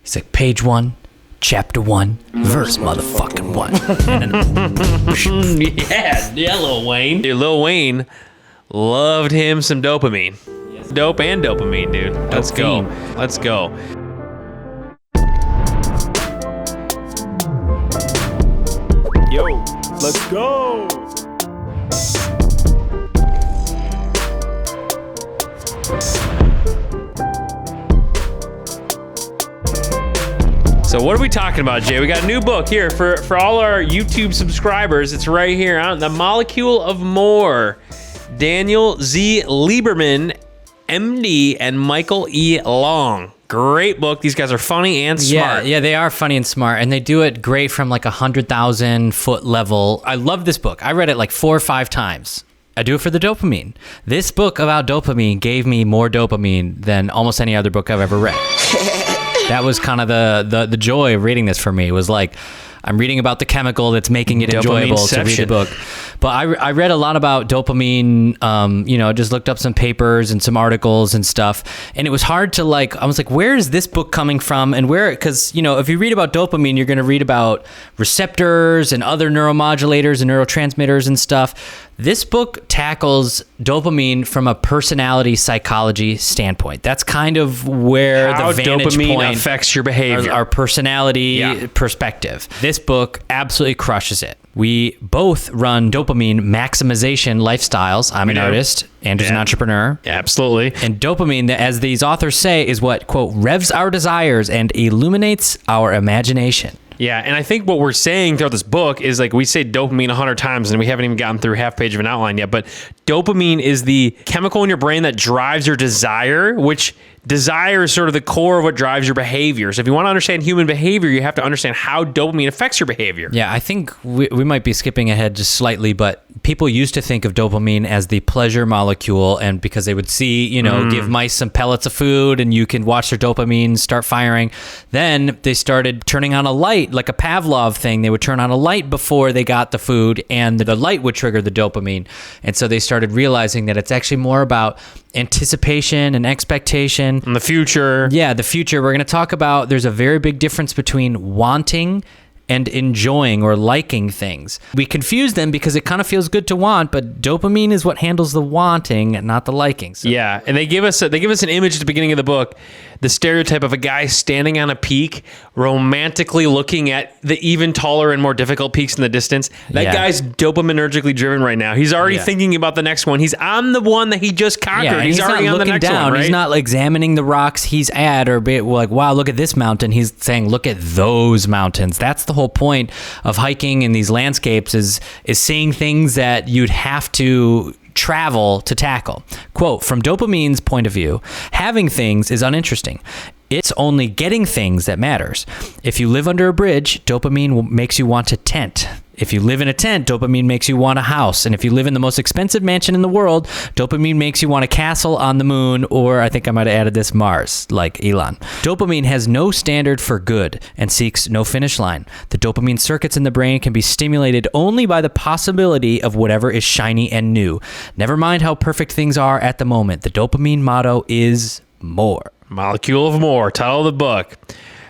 He's like, page 1, chapter 1, verse motherfucking 1. Yeah, Lil Wayne. Dude, Lil Wayne loved him some dopamine. Yes. Dope and dopamine, dude. Let's go. Let's go. Yo, let's go. So what are we talking about, Jay? We got a new book here for all our YouTube subscribers. It's right here, The Molecule of More. Daniel Z. Lieberman, MD, and Michael E. Long. Great book. These guys are funny and smart. Yeah, they are funny and smart, and they do it great from like 100,000 foot level. I love this book. I read it like 4 or 5 times. I do it for the dopamine. This book about dopamine gave me more dopamine than almost any other book I've ever read. That was kind of the joy of reading this for me. It was like, I'm reading about the chemical that's making it enjoyable to read the book. But I read a lot about dopamine, just looked up some papers and some articles and stuff. And it was hard to I was like, where is this book coming from? And because, if you read about dopamine, you're going to read about receptors and other neuromodulators and neurotransmitters and stuff. This book tackles dopamine from a personality psychology standpoint. That's kind of where how the vantage dopamine point affects your behavior, our personality perspective. This book absolutely crushes it. We both run dopamine maximization lifestyles. I'm an artist, Andrew's an entrepreneur. Absolutely. And dopamine, as these authors say, is what, quote, revs our desires and illuminates our imagination. Yeah, and I think what we're saying throughout this book is we say dopamine 100 times and we haven't even gotten through half page of an outline yet, but dopamine is the chemical in your brain that drives your desire, which desire is sort of the core of what drives your behavior. So if you want to understand human behavior, you have to understand how dopamine affects your behavior. Yeah, I think we might be skipping ahead just slightly, but people used to think of dopamine as the pleasure molecule, and because they would see, give mice some pellets of food and you can watch their dopamine start firing. Then they started turning on a light, like a Pavlov thing. They would turn on a light before they got the food, and the light would trigger the dopamine. And so they started realizing that it's actually more about anticipation and expectation. In the future. Yeah, the future. We're going to talk about, there's a very big difference between wanting and enjoying or liking things. We confuse them because it kind of feels good to want, but dopamine is what handles the wanting and not the liking. So. Yeah, and they give us an image at the beginning of the book, the stereotype of a guy standing on a peak, romantically looking at the even taller and more difficult peaks in the distance. That guy's dopaminergically driven right now. He's already thinking about the next one. He's on the one that he just conquered. Yeah, he's already on the next one, right? He's not examining the rocks he's at or be like, wow, look at this mountain. He's saying, look at those mountains. That's the whole point of hiking in these landscapes is seeing things that you'd have to travel to tackle. Quote, from dopamine's point of view, having things is uninteresting. It's only getting things that matters. If you live under a bridge, dopamine makes you want a tent. If you live in a tent, dopamine makes you want a house. And if you live in the most expensive mansion in the world, dopamine makes you want a castle on the moon, or I think I might have added this, Mars, like Elon. Dopamine has no standard for good and seeks no finish line. The dopamine circuits in the brain can be stimulated only by the possibility of whatever is shiny and new. Never mind how perfect things are at the moment. The dopamine motto is more. Molecule of More, title of the book.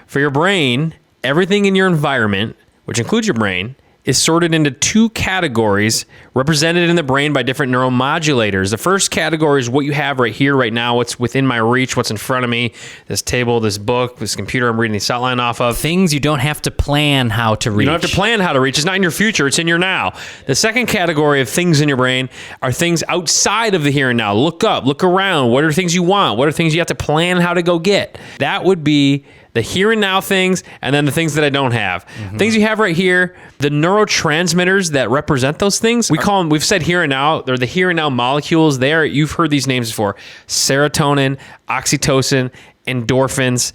For your brain, everything in your environment, which includes your brain, is sorted into 2 categories represented in the brain by different neuromodulators. The first category is what you have right here, right now, what's within my reach, what's in front of me, this table, this book, this computer I'm reading this outline off of. Things you don't have to plan how to reach. You don't have to plan how to reach. It's not in your future, it's in your now. The second category of things in your brain are things outside of the here and now. Look up, look around. What are things you want? What are things you have to plan how to go get? That would be the here and now things, and then the things that I don't have. Mm-hmm. Things you have right here, the neurotransmitters that represent those things, we call them, we've said here and now, they're the here and now molecules. You've heard these names before. Serotonin, oxytocin, endorphins.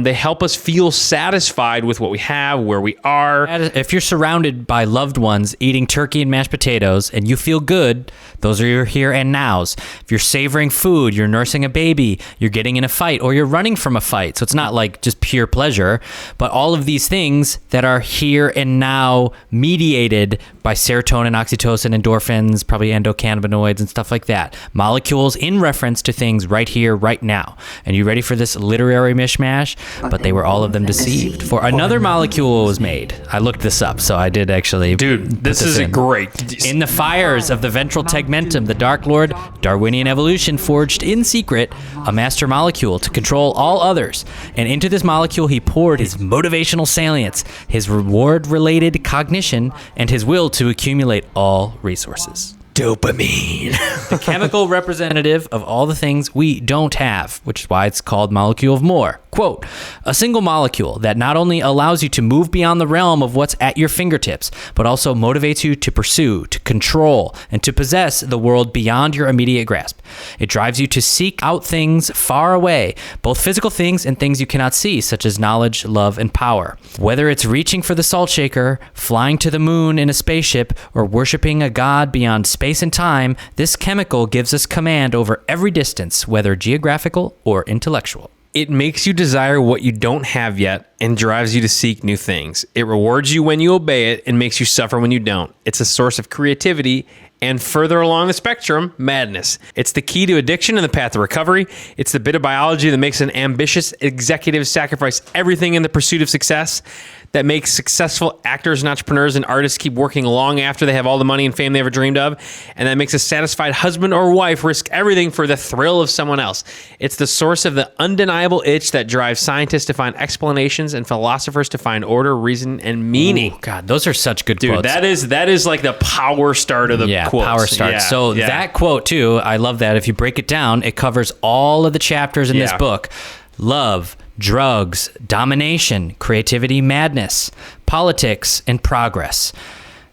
They help us feel satisfied with what we have, where we are. If you're surrounded by loved ones eating turkey and mashed potatoes and you feel good, those are your here and nows. If you're savoring food, you're nursing a baby, you're getting in a fight, or you're running from a fight. So it's not like just pure pleasure, but all of these things that are here and now mediated by serotonin, oxytocin, endorphins, probably endocannabinoids and stuff like that. Molecules in reference to things right here, right now. And you ready for this this literary mishmash, but they were all of them deceived. For another molecule was made. I looked this up, so I did actually. Dude, this is great. In the fires of the ventral tegmentum, the Dark Lord, Darwinian evolution, forged in secret a master molecule to control all others. And into this molecule, he poured his motivational salience, his reward-related cognition, and his will to accumulate all resources. Dopamine. The chemical representative of all the things we don't have, which is why it's called molecule of more. Quote, a single molecule that not only allows you to move beyond the realm of what's at your fingertips, but also motivates you to pursue, to control, and to possess the world beyond your immediate grasp. It drives you to seek out things far away, both physical things and things you cannot see, such as knowledge, love, and power. Whether it's reaching for the salt shaker, flying to the moon in a spaceship, or worshiping a god beyond space and time, this chemical gives us command over every distance, whether geographical or intellectual. It makes you desire what you don't have yet and drives you to seek new things. It rewards you when you obey it and makes you suffer when you don't. It's a source of creativity and, further along the spectrum, madness. It's the key to addiction and the path to recovery. It's the bit of biology that makes an ambitious executive sacrifice everything in the pursuit of success, that makes successful actors and entrepreneurs and artists keep working long after they have all the money and fame they ever dreamed of, and that makes a satisfied husband or wife risk everything for the thrill of someone else. It's the source of the undeniable itch that drives scientists to find explanations and philosophers to find order, reason, and meaning. Ooh, God, those are such good Dude, quotes. that is like the power start of the quotes. Power start. Yeah, So yeah. that quote too, I love that. If you break it down, it covers all of the chapters in this book. Love, drugs, domination, creativity, madness, politics, and progress.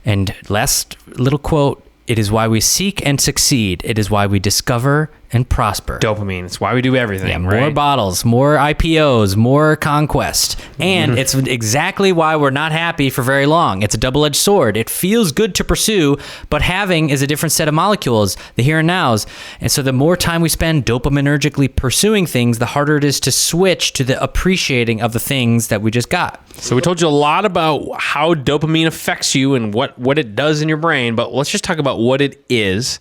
And last little quote, it is why we seek and succeed. It is why we discover and prosper. Dopamine. It's why we do everything. Yeah, more right? bottles, more IPOs, more conquest. And it's exactly why we're not happy for very long. It's a double-edged sword. It feels good to pursue, but having is a different set of molecules, the here and nows. And so the more time we spend dopaminergically pursuing things, the harder it is to switch to the appreciating of the things that we just got. So we told you a lot about how dopamine affects you and what it does in your brain, but let's just talk about what it is.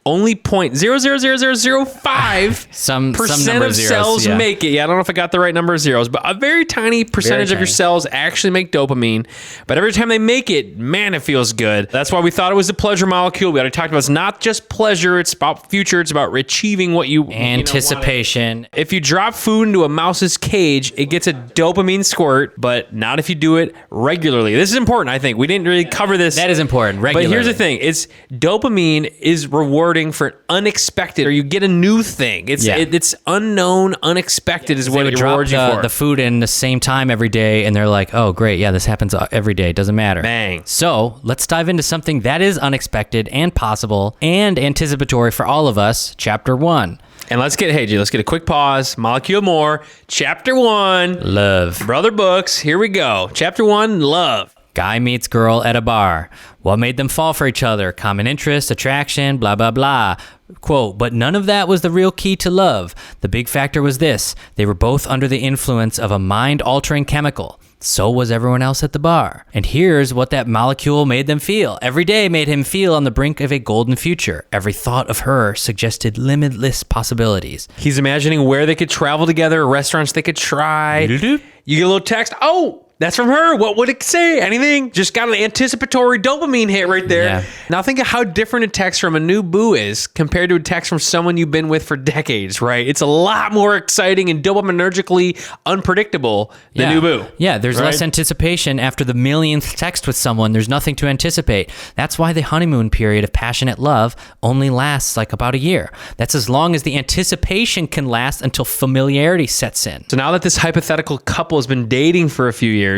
Only 0.00005% Some of number of zeros, cells yeah. make it. Yeah, I don't know if I got the right number of zeros, but a very tiny percentage of your tiny. cells actually make dopamine. But every time they make it, man, it feels good. That's why we thought it was a pleasure molecule. We already talked about it's not just pleasure, it's about future, it's about achieving what you Anticipation. if you drop food into a mouse's cage, it gets a dopamine squirt, but not if you do it regularly. This is important, I think. We didn't really cover this. That is important. Regularly. But here's the thing: it's dopamine is rewarding for an unexpected, or you get a new thing. It's unknown, unexpected is what They it would drop rewards you for. the food in the same time every day, and they're like, oh, great. Yeah, this happens every day. It doesn't matter. Bang. So let's dive into something that is unexpected and possible and anticipatory for all of us. Chapter 1. And let's get a quick pause. Molecule More, Chapter 1. Love. Brother Books, here we go. Chapter 1, love. Guy meets girl at a bar. What made them fall for each other? Common interest, attraction, blah, blah, blah. Quote, but none of that was the real key to love. The big factor was this. They were both under the influence of a mind-altering chemical. So was everyone else at the bar. And here's what that molecule made them feel. Every day made him feel on the brink of a golden future. Every thought of her suggested limitless possibilities. He's imagining where they could travel together, restaurants they could try. You get a little text. Oh, that's from her. What would it say? Anything? Just got an anticipatory dopamine hit right there. Yeah. Now think of how different a text from a new boo is compared to a text from someone you've been with for decades, right? It's a lot more exciting and dopaminergically unpredictable than new boo. Yeah, there's right? less anticipation after the millionth text with someone. There's nothing to anticipate. That's why the honeymoon period of passionate love only lasts like about a year. That's as long as the anticipation can last until familiarity sets in. So now that this hypothetical couple has been dating for a few years,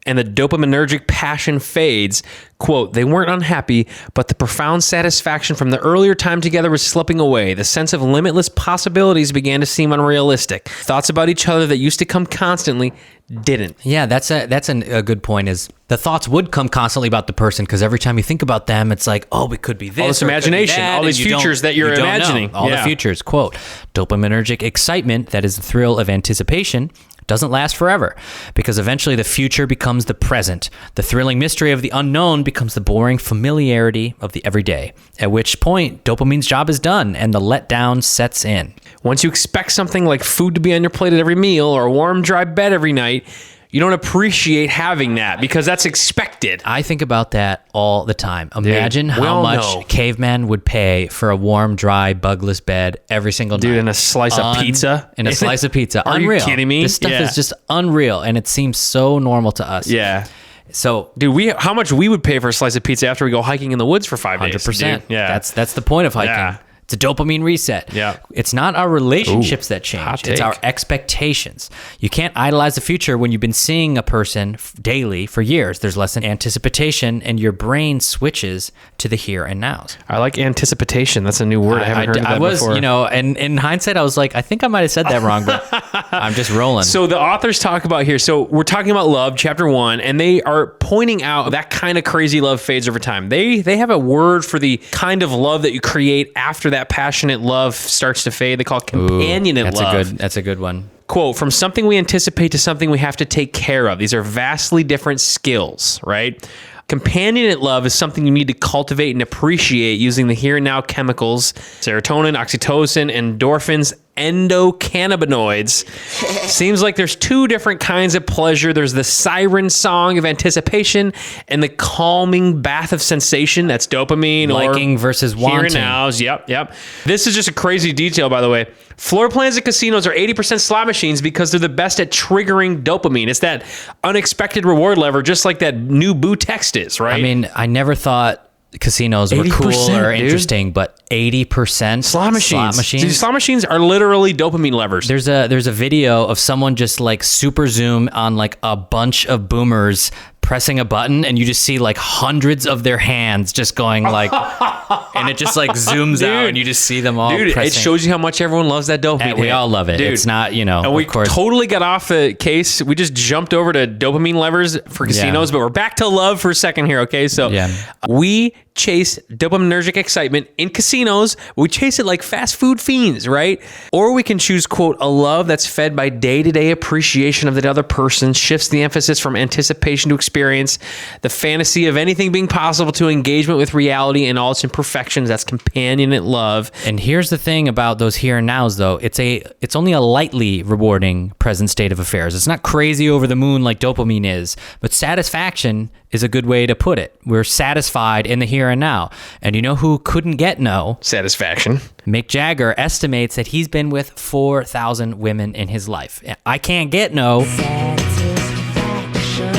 and the dopaminergic passion fades, quote, they weren't unhappy, but the profound satisfaction from the earlier time together was slipping away. The sense of limitless possibilities began to seem unrealistic. Thoughts about each other that used to come constantly didn't. Yeah, that's a good point. Is the thoughts would come constantly about the person because every time you think about them, it's like, oh, it could be this. All this or it could be imagination, that, all and these you futures that you're you don't know. imagining. All Yeah. the futures. Quote, dopaminergic excitement, that is the thrill of anticipation, doesn't last forever, because eventually the future becomes the present. The thrilling mystery of the unknown becomes the boring familiarity of the everyday, at which point dopamine's job is done and the letdown sets in. Once you expect something like food to be on your plate at every meal or a warm, dry bed every night, you don't appreciate having that because that's expected. I think about that all the time. Imagine how much cavemen would pay for a warm, dry, bugless bed every single night. Dude, and a slice of pizza? And a slice of pizza. Are unreal. you kidding me? This stuff is just unreal, and it seems so normal to us. Yeah. So, dude, how much we would pay for a slice of pizza after we go hiking in the woods for 5 days? 100%. Dude. Yeah. That's the point of hiking. Yeah. It's a dopamine reset. Yeah. It's not our relationships that change. hot It's our take. expectations. You can't idolize the future when you've been seeing a person daily for years. There's less anticipation, and your brain switches to the here and nows. I like anticipation. That's a new word. I haven't heard of that before. And in hindsight, I was like, I think I might have said that wrong, but I'm just rolling. So the authors talk about here, so we're talking about love, chapter 1, and they are pointing out that kind of crazy love fades over time. They have a word for the kind of love that you create after that passionate love starts to fade. They call it companionate love. That's a good one. Quote, from something we anticipate to something we have to take care of. These are vastly different skills, right? Companionate love is something you need to cultivate and appreciate using the here and now chemicals, serotonin, oxytocin, endorphins, endocannabinoids. Seems like there's two different kinds of pleasure. There's the siren song of anticipation and the calming bath of sensation. That's dopamine. Liking versus wanting. Here and nows. Yep. This is just a crazy detail, by the way. Floor plans at casinos are 80% slot machines because they're the best at triggering dopamine. It's that unexpected reward lever, just like that new boo text is, right? I mean, I never thought casinos were cool or interesting, but 80% slot machines. Dude, slot machines are literally dopamine levers. There's a video of someone just like super zoom on like a bunch of boomers pressing a button, and you just see like hundreds of their hands just going like, and it just like zooms out, and you just see them all. Dude, pressing. It shows you how much everyone loves that dopamine. And we all love it. Dude. It's not, And we of course. totally got off the case. We just jumped over to dopamine levers for casinos, but we're back to love for a second here. Okay, so we chase dopaminergic excitement in casinos. We chase it like fast food fiends, right? Or we can choose, quote, a love that's fed by day-to-day appreciation of the other person, shifts the emphasis from anticipation to experience, the fantasy of anything being possible to engagement with reality and all its imperfections. That's companionate love. And here's the thing about those here and nows, though. It's only a lightly rewarding present state of affairs. It's not crazy over the moon like dopamine is, but satisfaction is a good way to put it. We're satisfied in the here and now. And you know who couldn't get no? Satisfaction. Mick Jagger estimates that he's been with 4,000 women in his life. I can't get no.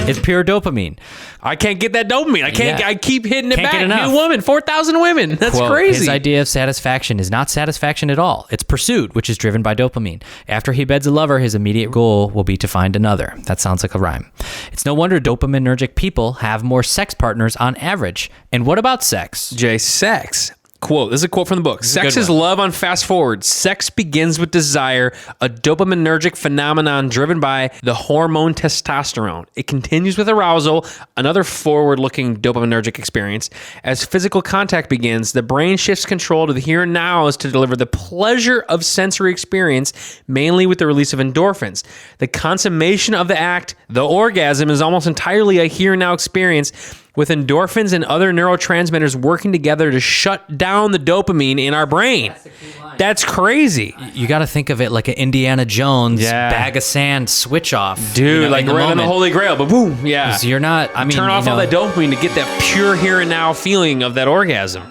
It's pure dopamine. I can't get that dopamine. I can't. I keep hitting it Can't back. get enough. New woman, 4,000 women. That's Quote, crazy. His idea of satisfaction is not satisfaction at all. It's pursuit, which is driven by dopamine. After he beds a lover, his immediate goal will be to find another. That sounds like a rhyme. It's no wonder dopaminergic people have more sex partners on average. And what about sex? Jay, sex. Quote, this is a quote from the book. Sex is love on fast forward. Sex begins with desire, a dopaminergic phenomenon driven by the hormone testosterone. It continues with arousal, another forward-looking dopaminergic experience. As physical contact begins, the brain shifts control to the here and now as to deliver the pleasure of sensory experience, mainly with the release of endorphins. The consummation of the act, the orgasm, is almost entirely a here and now experience, with endorphins and other neurotransmitters working together to shut down the dopamine in our brain. That's crazy. You got to think of it like an Indiana Jones bag of sand switch off. Dude, like right on the Holy Grail, but boom, yeah. You're not, I mean, turn off all that dopamine to get that pure here and now feeling of that orgasm.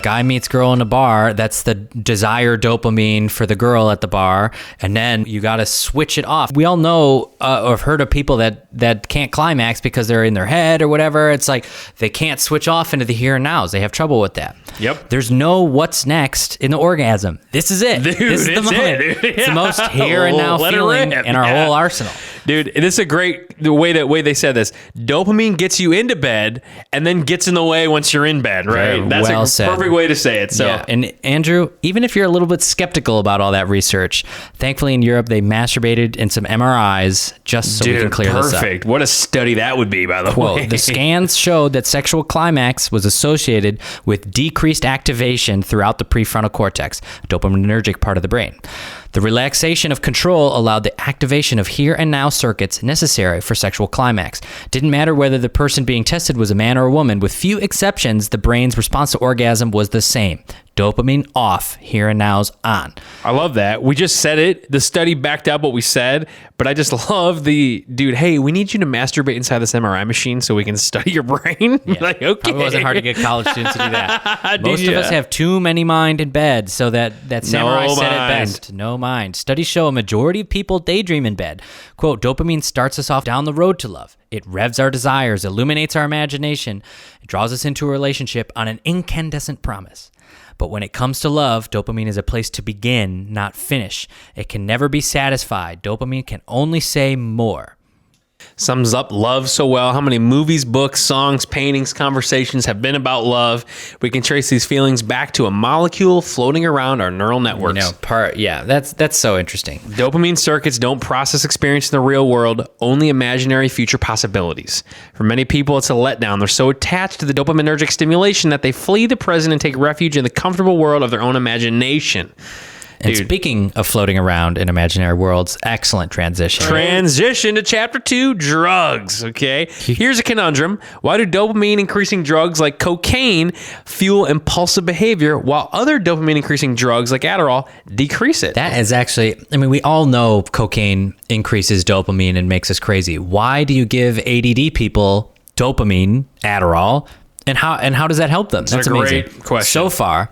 Guy meets girl in a bar, that's the desire dopamine for the girl at the bar, and then you got to switch it off. We all know or have heard of people that can't climax because they're in their head or whatever. It's like they can't switch off into the here and nows. They have trouble with that. Yep. There's no what's next in the orgasm. This is it. Dude, this is the moment. It's the most here and now feeling in our whole arsenal. Dude, this is a great way they said this. Dopamine gets you into bed and then gets in the way once you're in bed, right? That's well a said. perfect way to say it. So, yeah. And Andrew, even if you're a little bit skeptical about all that research, thankfully in Europe they masturbated in some MRIs just so we can clear this up. Perfect. What a study that would be, by the way. The scans showed that sexual climax was associated with decreased activation throughout the prefrontal cortex, a dopaminergic part of the brain. The relaxation of control allowed the activation of here and now circuits necessary for sexual climax. Didn't matter whether the person being tested was a man or a woman. With few exceptions, the brain's response to orgasm was the same. Dopamine off, here and now's on. I love that. We just said it. The study backed up what we said, but I just love the dude. Hey, we need you to masturbate inside this MRI machine so we can study your brain. Yeah. Like, okay. Probably wasn't hard to get college students to do that. Most of us have too many mind in bed, so that samurai No said it mind. best. No mind. Studies show a majority of people daydream in bed. Quote, dopamine starts us off down the road to love. It revs our desires, illuminates our imagination, it draws us into a relationship on an incandescent promise. But when it comes to love, dopamine is a place to begin, not finish. It can never be satisfied. Dopamine can only say more. Sums up love so well. How many movies, books, songs, paintings, conversations have been about love? We can trace these feelings back to a molecule floating around our neural networks. That's so interesting. Dopamine circuits don't process experience in the real world, only imaginary future possibilities. For many people, it's a letdown. They're so attached to the dopaminergic stimulation that they flee the present and take refuge in the comfortable world of their own imagination. And Dude. speaking of floating around in imaginary worlds, excellent transition. Transition to chapter 2, drugs. Okay. Here's a conundrum. Why do dopamine increasing drugs like cocaine fuel impulsive behavior while other dopamine increasing drugs like Adderall decrease it? That is actually, I mean, we all know cocaine increases dopamine and makes us crazy. Why do you give ADD people dopamine, Adderall, and how does that help them? That's a amazing. great question. So far,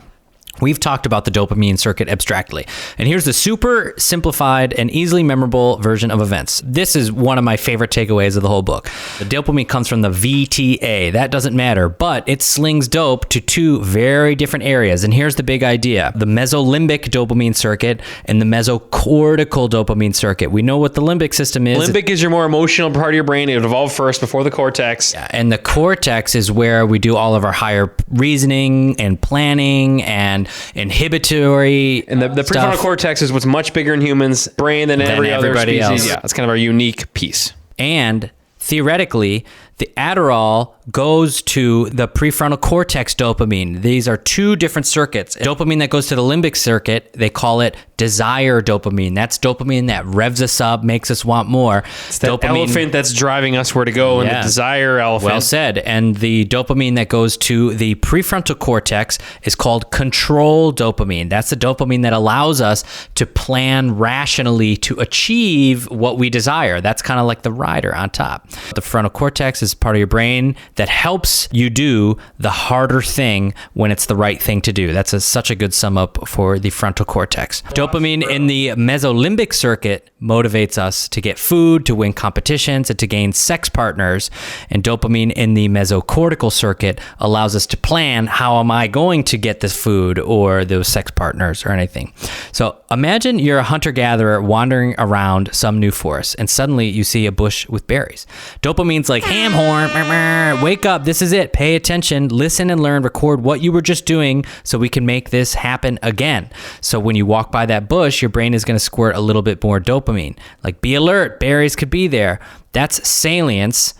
we've talked about the dopamine circuit abstractly. And here's the super simplified and easily memorable version of events. This is one of my favorite takeaways of the whole book. The dopamine comes from the VTA. That doesn't matter, but it slings dope to two very different areas. And here's the big idea. The mesolimbic dopamine circuit and the mesocortical dopamine circuit. We know what the limbic system is. Limbic is your more emotional part of your brain. It evolved first before the cortex. And the cortex is where we do all of our higher reasoning and planning and inhibitory And the prefrontal stuff. cortex is what's much bigger in humans' brain than every other everybody species. else. Yeah, that's kind of our unique piece. And theoretically, the Adderall goes to the prefrontal cortex dopamine. These are two different circuits. Dopamine that goes to the limbic circuit, they call it desire dopamine. That's dopamine that revs us up, makes us want more. It's that elephant that's driving us where to go, and the desire elephant. Well said. And the dopamine that goes to the prefrontal cortex is called control dopamine. That's the dopamine that allows us to plan rationally to achieve what we desire. That's kind of like the rider on top. The frontal cortex is part of your brain that helps you do the harder thing when it's the right thing to do. That's such a good sum up for the frontal cortex. Dopamine in the mesolimbic circuit motivates us to get food, to win competitions, and to gain sex partners. And dopamine in the mesocortical circuit allows us to plan, how am I going to get this food or those sex partners or anything. So imagine you're a hunter-gatherer wandering around some new forest, and suddenly you see a bush with berries. Dopamine's like, ham horn, wake up, this is it, pay attention, listen and learn, record what you were just doing so we can make this happen again. So when you walk by that bush, your brain is going to squirt a little bit more dopamine. Like, be alert, berries could be there. That's salience,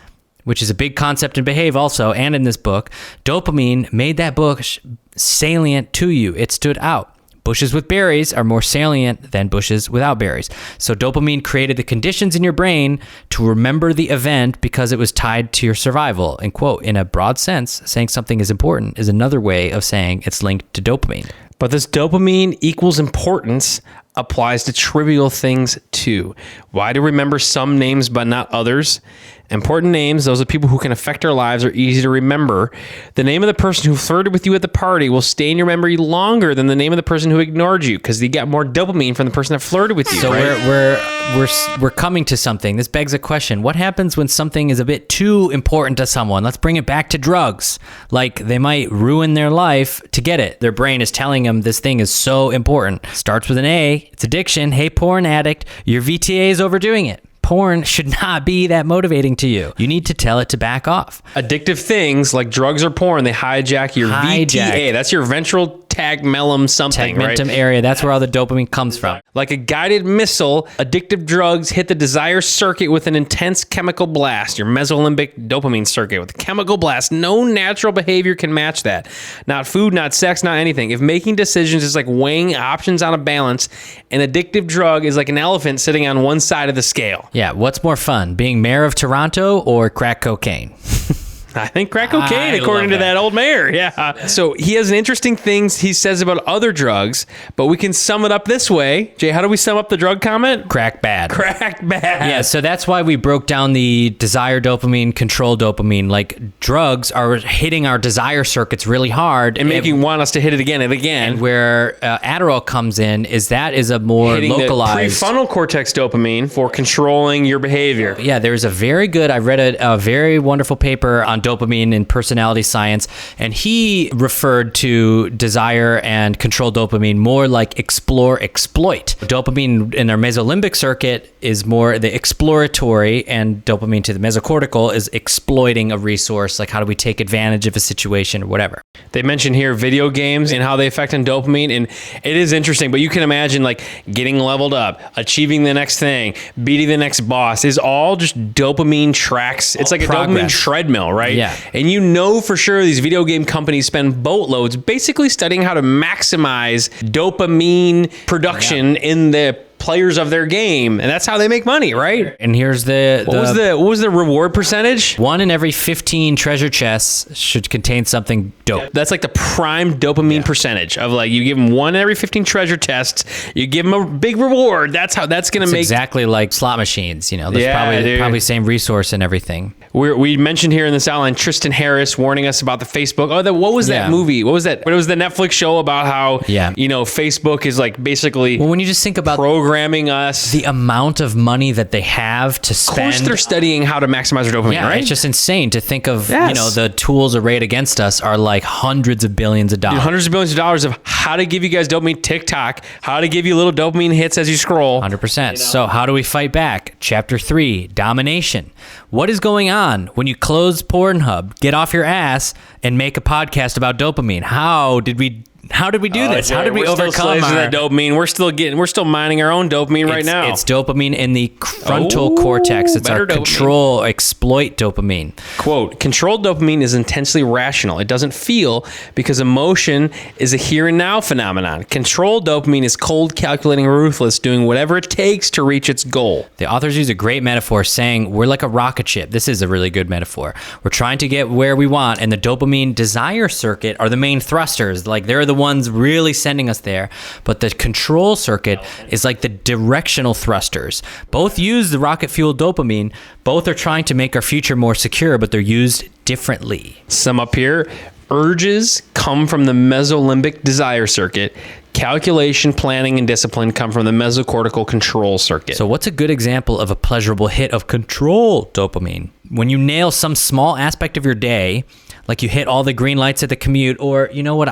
which is a big concept in Behave also, and in this book. Dopamine made that bush salient to you. It stood out. Bushes with berries are more salient than bushes without berries. So dopamine created the conditions in your brain to remember the event because it was tied to your survival. And quote, in a broad sense, saying something is important is another way of saying it's linked to dopamine. But this dopamine equals importance applies to trivial things too. Why do we remember some names but not others? Important names, those are people who can affect our lives, are easy to remember. The name of the person who flirted with you at the party will stay in your memory longer than the name of the person who ignored you because you got more dopamine from the person that flirted with you. So right? we're coming to something. This begs a question. What happens when something is a bit too important to someone? Let's bring it back to drugs. Like, they might ruin their life to get it. Their brain is telling them this thing is so important. Starts with an A. It's addiction. Hey, porn addict, your VTA is overdoing it. Porn should not be that motivating to you. You need to tell it to back off. Addictive things like drugs or porn, they hijack your VTA. That's your ventral tegmentum something, right? Tegmentum area. That's where all the dopamine comes from. Like a guided missile, addictive drugs hit the desire circuit with an intense chemical blast, your mesolimbic dopamine circuit with a chemical blast. No natural behavior can match that. Not food, not sex, not anything. If making decisions is like weighing options on a balance, an addictive drug is like an elephant sitting on one side of the scale. Yeah, what's more fun, being mayor of Toronto or crack cocaine? I think crack cocaine, I according to love that. that old mayor. Yeah. So he has an interesting things he says about other drugs, but we can sum it up this way. Jay, how do we sum up the drug comment? Crack bad. Crack bad. Yeah, so that's why we broke down the desire dopamine, control dopamine. Like drugs are hitting our desire circuits really hard And making want us to hit it again and again. And where Adderall comes in is that is a more Hitting localized. the prefrontal cortex dopamine for controlling your behavior. Yeah, there's a very good, I read a very wonderful paper on dopamine in personality science, and he referred to desire and control dopamine more like explore, exploit. Dopamine in our mesolimbic circuit is more the exploratory, and dopamine to the mesocortical is exploiting a resource, like how do we take advantage of a situation or whatever. They mention here video games and how they affect on dopamine, and it is interesting, but you can imagine like getting leveled up, achieving the next thing, beating the next boss is all just dopamine tracks. It's like a dopamine treadmill, right? Yeah. And you know for sure these video game companies spend boatloads basically studying how to maximize dopamine production in the players of their game, and that's how they make money, right? And here's What was the reward percentage? 1 in every 15 treasure chests should contain something dope. That's like the prime dopamine percentage of like you give them 1 in every 15 treasure chests, you give them a big reward. That's how that's going to make Exactly like slot machines, you know. There's Yeah, dude. probably same resource and everything. We mentioned here in this outline Tristan Harris warning us about the Facebook. Oh, what was that Yeah. movie? What was that? It was the Netflix show about how Facebook is like basically Well, when you just think about programming us. the amount of money that they have to Of course, spend. they're studying how to maximize their dopamine, Yeah, right? it's just insane to think of, Yes. the tools arrayed against us are like hundreds of billions of dollars. Hundreds of billions of dollars of how to give you guys dopamine, TikTok, how to give you little dopamine hits as you scroll. 100%. So how do we fight back? Chapter 3, Domination. What is going on when you close Pornhub, get off your ass, and make a podcast about dopamine? How did we do this? How did we We're still overcome slaves to our that dopamine? We're still mining our own dopamine right now. It's dopamine in the frontal cortex. It's better our dopamine. control, exploit dopamine. Quote, controlled dopamine is intensely rational. It doesn't feel because emotion is a here and now phenomenon. Controlled dopamine is cold, calculating, ruthless, doing whatever it takes to reach its goal. The authors use a great metaphor saying we're like a rocket ship. This is a really good metaphor. We're trying to get where we want, and the dopamine desire circuit are the main thrusters. Like they're the ones really sending us there. But the control circuit is like the directional thrusters. Both use the rocket fuel dopamine. Both are trying to make our future more secure, but they're used differently. Sum up here. Urges come from the mesolimbic desire circuit. Calculation, planning, and discipline come from the mesocortical control circuit. So what's a good example of a pleasurable hit of control dopamine? When you nail some small aspect of your day, like you hit all the green lights at the commute, or you know what,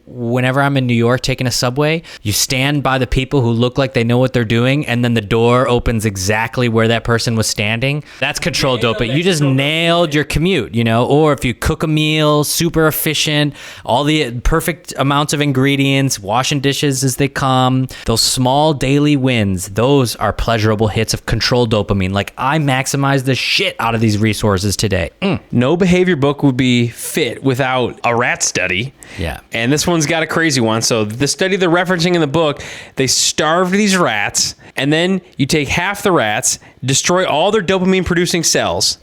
whenever I'm in New York taking a subway, you stand by the people who look like they know what they're doing, and then the door opens exactly where that person was standing. That's control dopamine. You just nailed your commute, or if you cook a meal, super efficient, all the perfect amounts of ingredients, washing dishes as they come, those small daily wins, those are pleasurable hits of control dopamine. Like I maximize the shit out of these resources today. No behavior book would be fit without a rat study. Yeah. And this one's got a crazy one. So the study they're referencing in the book, they starved these rats, and then you take half the rats, destroy all their dopamine producing cells.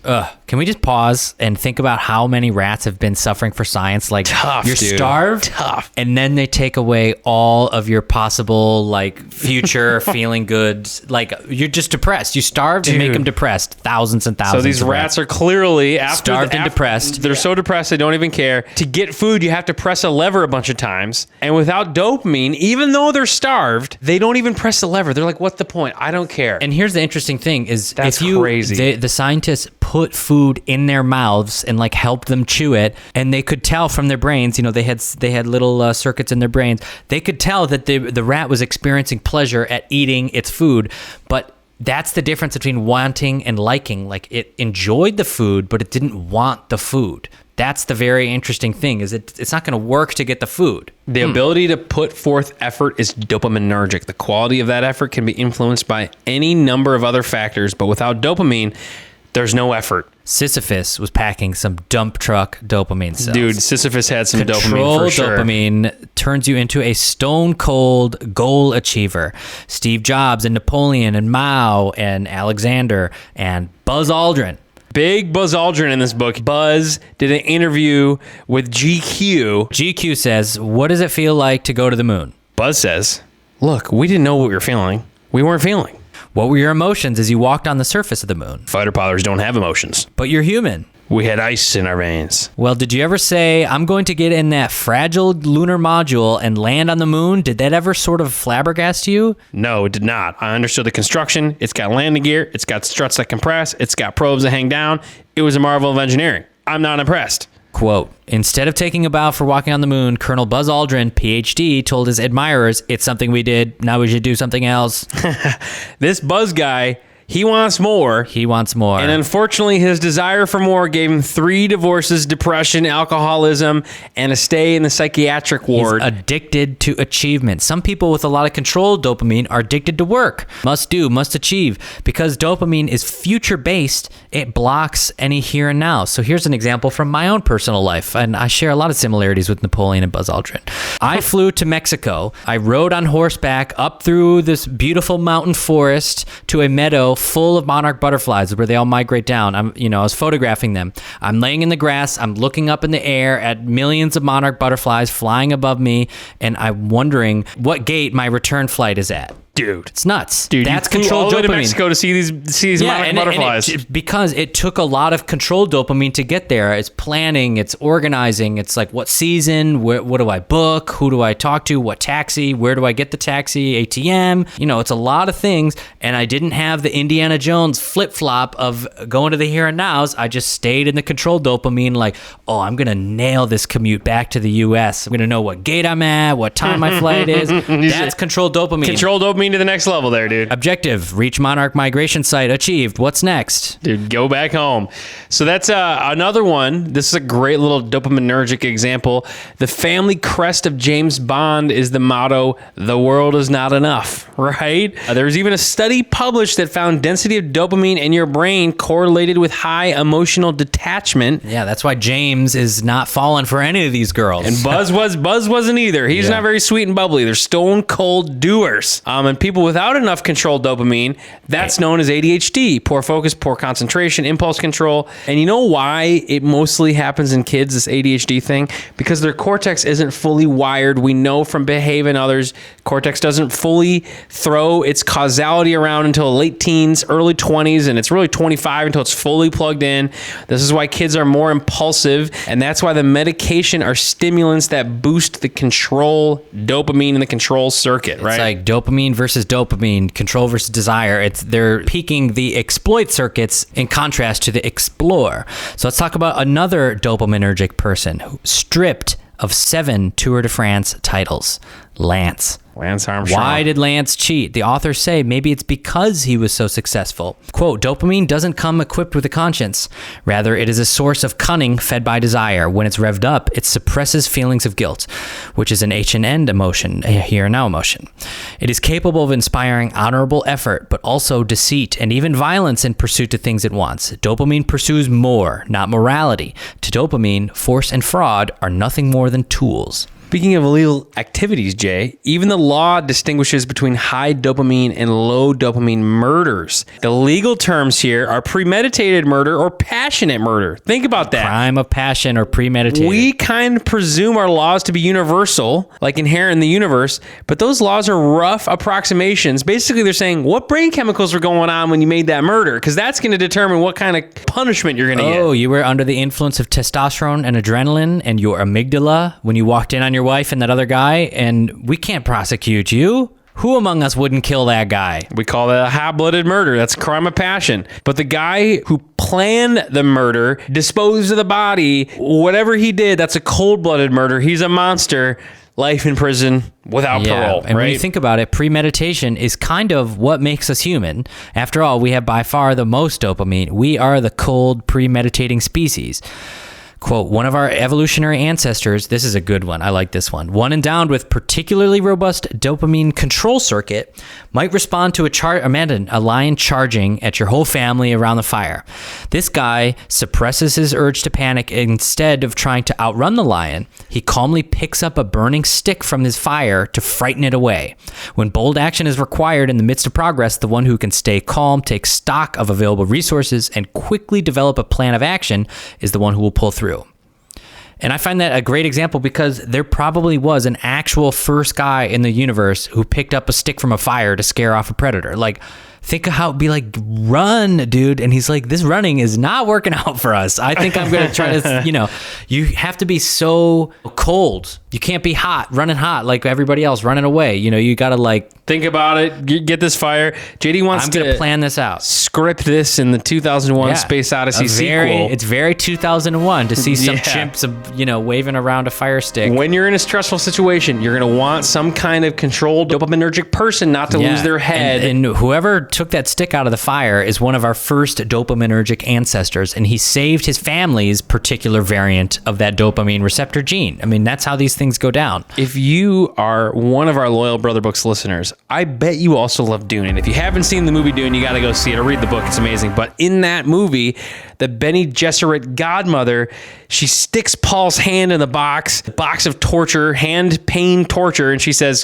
Can we just pause and think about how many rats have been suffering for science? Like Tough, you're dude. starved, Tough. and then they take away all of your possible future feeling good. Like you're just depressed. You starved and make Dude. them depressed. Thousands and thousands. So these of rats are clearly Starved and depressed. They're so depressed they don't even care. To get food, you have to press a lever a bunch of times. And without dopamine, even though they're starved, they don't even press the lever. They're like, "What's the point? I don't care." And here's the interesting thing: is That's if you crazy. the scientists put food in their mouths and help them chew it, and they could tell from their brains. They had little circuits in their brains. They could tell that the rat was experiencing pleasure at eating its food, but that's the difference between wanting and liking. Like it enjoyed the food, but it didn't want the food. That's the very interesting thing, is it's not going to work to get the food. The ability to put forth effort is dopaminergic. The quality of that effort can be influenced by any number of other factors, but without dopamine, there's no effort. Sisyphus was packing some dump truck dopamine cells. Dude, Sisyphus had some Control dopamine for sure. dopamine turns you into a stone cold goal achiever. Steve Jobs and Napoleon and Mao and Alexander and Buzz Aldrin. Big Buzz Aldrin in this book. Buzz did an interview with GQ. GQ says, what does it feel like to go to the moon? Buzz says, look, we didn't know what we were feeling. We weren't feeling. What were your emotions as you walked on the surface of the moon? Fighter pilots don't have emotions. But you're human. We had ice in our veins. Well, did you ever say, I'm going to get in that fragile lunar module and land on the moon? Did that ever sort of flabbergast you? No, it did not. I understood the construction. It's got landing gear. It's got struts that compress. It's got probes that hang down. It was a marvel of engineering. I'm not impressed. Quote, instead of taking a bow for walking on the moon, Colonel Buzz Aldrin, PhD, told his admirers, it's something we did. Now we should do something else. This Buzz guy, he wants more. He wants more. And unfortunately, his desire for more gave him 3 divorces, depression, alcoholism, and a stay in the psychiatric ward. He's addicted to achievement. Some people with a lot of controlled dopamine are addicted to work. Must do, must achieve. Because dopamine is future-based, it blocks any here and now. So here's an example from my own personal life. And I share a lot of similarities with Napoleon and Buzz Aldrin. I flew to Mexico. I rode on horseback up through this beautiful mountain forest to a meadow full of monarch butterflies where they all migrate down. I was photographing them. I'm laying in the grass. I'm looking up in the air at millions of monarch butterflies flying above me, and I'm wondering what gate my return flight is at. Dude, it's nuts. Dude, that's you flew all controlled the way to dopamine. Mexico to see these monarch butterflies. Because it took a lot of controlled dopamine to get there. It's planning, it's organizing. It's like, what season? What do I book? Who do I talk to? What taxi? Where do I get the taxi? ATM? It's a lot of things. And I didn't have the Indiana Jones flip-flop of going to the here and nows. I just stayed in the controlled dopamine, like, oh, I'm going to nail this commute back to the U.S. I'm going to know what gate I'm at, what time my flight is. That's controlled dopamine. Controlled dopamine to the next level there, dude. Objective, reach monarch migration site, achieved. What's next? Dude, go back home. So that's another one. This is a great little dopaminergic example. The family crest of James Bond is the motto, the world is not enough, right? There was even a study published that found density of dopamine in your brain correlated with high emotional detachment. Yeah, that's why James is not falling for any of these girls. And Buzz wasn't either. He's not very sweet and bubbly. They're stone cold doers. And people without enough controlled dopamine, that's known as ADHD, poor focus, poor concentration, impulse control. And you know why it mostly happens in kids, this ADHD thing? Because their cortex isn't fully wired. We know from Behave and others, cortex doesn't fully throw its causality around until late teens, early 20s, and it's really 25 until it's fully plugged in. This is why kids are more impulsive, and that's why the medication are stimulants that boost the control dopamine in the control circuit, right? It's like dopamine versus dopamine, control versus desire. They're peaking the exploit circuits in contrast to the explore. So let's talk about another dopaminergic person who stripped of 7 Tour de France titles, Lance Armstrong. Why did Lance cheat? The authors say maybe it's because he was so successful. Quote, dopamine doesn't come equipped with a conscience. Rather, it is a source of cunning fed by desire. When it's revved up, it suppresses feelings of guilt, which is an H&N emotion, a here and now emotion. It is capable of inspiring honorable effort, but also deceit and even violence in pursuit of things it wants. Dopamine pursues more, not morality. To dopamine, force and fraud are nothing more than tools. Speaking of illegal activities, Jay, even the law distinguishes between high dopamine and low dopamine murders. The legal terms here are premeditated murder or passionate murder. Think about that. Crime of passion or premeditated. We kind of presume our laws to be universal, like inherent in the universe, but those laws are rough approximations. Basically, they're saying what brain chemicals were going on when you made that murder, because that's going to determine what kind of punishment you're going to get. Oh, you were under the influence of testosterone and adrenaline and your amygdala when you walked in on your wife and that other guy, and we can't prosecute you. Who among us wouldn't kill that guy? We call that a hot-blooded murder. That's a crime of passion. But the guy who planned the murder, disposed of the body, whatever he did, that's a cold-blooded murder. He's a monster. Life in prison without parole, and right? when you think about it, premeditation is kind of what makes us human. After all, we have by far the most dopamine. We are the cold, premeditating species. Quote, one of our evolutionary ancestors, this is a good one, I like this one endowed with particularly robust dopamine control circuit, might respond to a lion charging at your whole family around the fire. This guy suppresses his urge to panic. Instead of trying to outrun the lion, he calmly picks up a burning stick from his fire to frighten it away. When bold action is required in the midst of progress, the one who can stay calm, take stock of available resources, and quickly develop a plan of action is the one who will pull through. And I find that a great example because there probably was an actual first guy in the universe who picked up a stick from a fire to scare off a predator. Like, think of how it'd be like, run, dude. And he's like, this running is not working out for us. I think I'm going to try to, you have to be so cold. You can't be running hot like everybody else running away. You got to think about it. Get this fire. JD wants to plan this out. Script this in the 2001 Space Odyssey sequel. It's very 2001 to see some chimps, waving around a fire stick. When you're in a stressful situation, you're going to want some kind of controlled dopaminergic person not to lose their head. And whoever took that stick out of the fire is one of our first dopaminergic ancestors, and he saved his family's particular variant of that dopamine receptor gene. I mean, that's how these things go down. If you are one of our loyal Brother Books listeners, I bet you also love Dune. And if you haven't seen the movie Dune, you got to go see it or read the book. It's amazing. But in that movie, the Bene Gesserit godmother, she sticks Paul's hand in the box of torture, hand pain torture, and she says,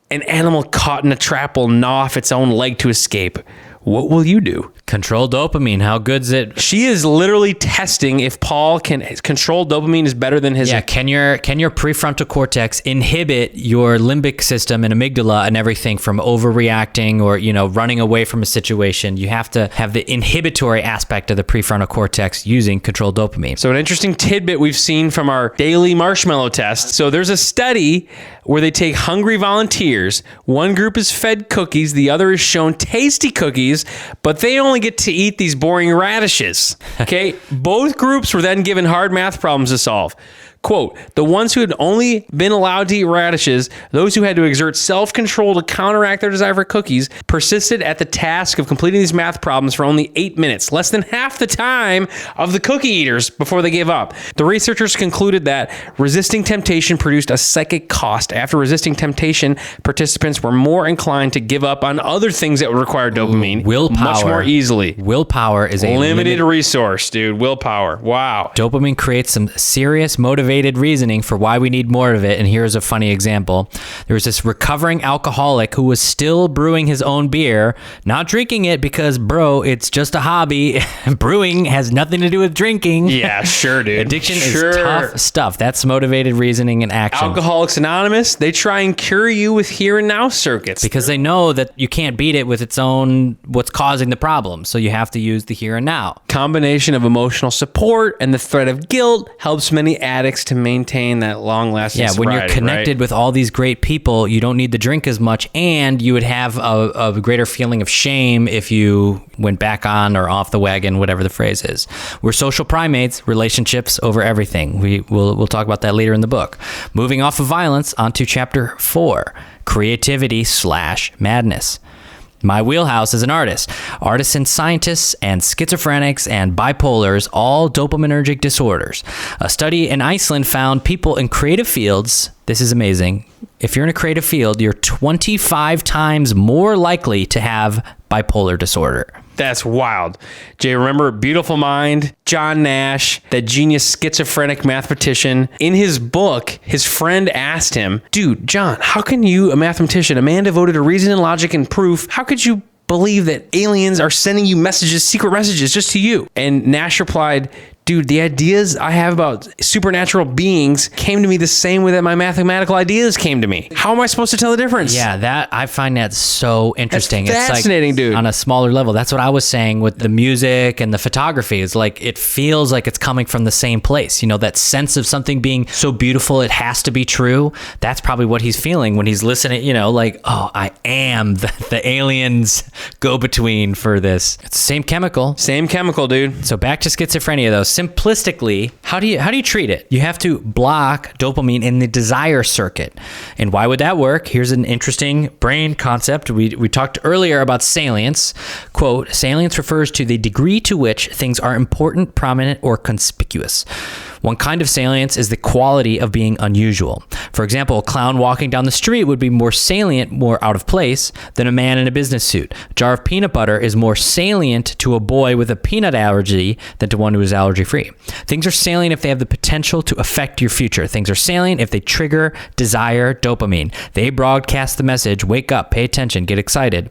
an animal caught in a trap will gnaw off its own leg to escape. What will you do? Control dopamine. How good's it? She is literally testing if Paul can control dopamine is better than his. Yeah. Can your prefrontal cortex inhibit your limbic system and amygdala and everything from overreacting or, running away from a situation? You have to have the inhibitory aspect of the prefrontal cortex using controlled dopamine. So an interesting tidbit we've seen from our daily marshmallow test. So there's a study where they take hungry volunteers. One group is fed cookies. The other is shown tasty cookies, but they only get to eat these boring radishes. Okay. Both groups were then given hard math problems to solve. Quote, the ones who had only been allowed to eat radishes, those who had to exert self-control to counteract their desire for cookies, persisted at the task of completing these math problems for only 8 minutes, less than half the time of the cookie eaters before they gave up. The researchers concluded that resisting temptation produced a psychic cost. After resisting temptation, participants were more inclined to give up on other things that would require dopamine much more easily. Willpower is a limited resource, dude. Willpower. Wow. Dopamine creates some serious motivation reasoning for why we need more of it. And here's a funny example. There was this recovering alcoholic who was still brewing his own beer, not drinking it because, bro, it's just a hobby. Brewing has nothing to do with drinking. Yeah, sure, dude. Addiction is tough stuff. That's motivated reasoning and action. Alcoholics Anonymous, they try and cure you with here and now circuits. Because they know that you can't beat it with its own, what's causing the problem. So you have to use the here and now. Combination of emotional support and the threat of guilt helps many addicts to maintain that long-lasting sobriety. When you're connected with all these great people, you don't need to drink as much, and you would have a greater feeling of shame if you went back on or off the wagon, whatever the phrase is. We're social primates, relationships over everything. We'll talk about that later in the book. Moving off of violence, onto chapter 4, creativity/madness. My wheelhouse as an artist. Artists and scientists and schizophrenics and bipolars, all dopaminergic disorders. A study in Iceland found people in creative fields, this is amazing, if you're in a creative field, you're 25 times more likely to have bipolar disorder. That's wild. Jay, remember Beautiful Mind, John Nash, that genius schizophrenic mathematician? In his book, his friend asked him, dude, John, how can you, a mathematician, a man devoted to reason and logic and proof, how could you believe that aliens are sending you messages, secret messages, just to you? And Nash replied, dude, the ideas I have about supernatural beings came to me the same way that my mathematical ideas came to me. How am I supposed to tell the difference? Yeah, I find that so interesting. That's fascinating, it's like, dude. On a smaller level. That's what I was saying with the music and the photography. It's like, it feels like it's coming from the same place. That sense of something being so beautiful, it has to be true. That's probably what he's feeling when he's listening, like, oh, I am the aliens go-between for this. It's the same chemical. Same chemical, dude. So back to schizophrenia, though. Simplistically, how do you treat it? You have to block dopamine in the desire circuit. And why would that work? Here's an interesting brain concept. We talked earlier about salience. Quote, salience refers to the degree to which things are important, prominent, or conspicuous. One kind of salience is the quality of being unusual. For example, a clown walking down the street would be more salient, more out of place, than a man in a business suit. A jar of peanut butter is more salient to a boy with a peanut allergy than to one who is allergy-free. Things are salient if they have the potential to affect your future. Things are salient if they trigger desire dopamine. They broadcast the message, wake up, pay attention, get excited.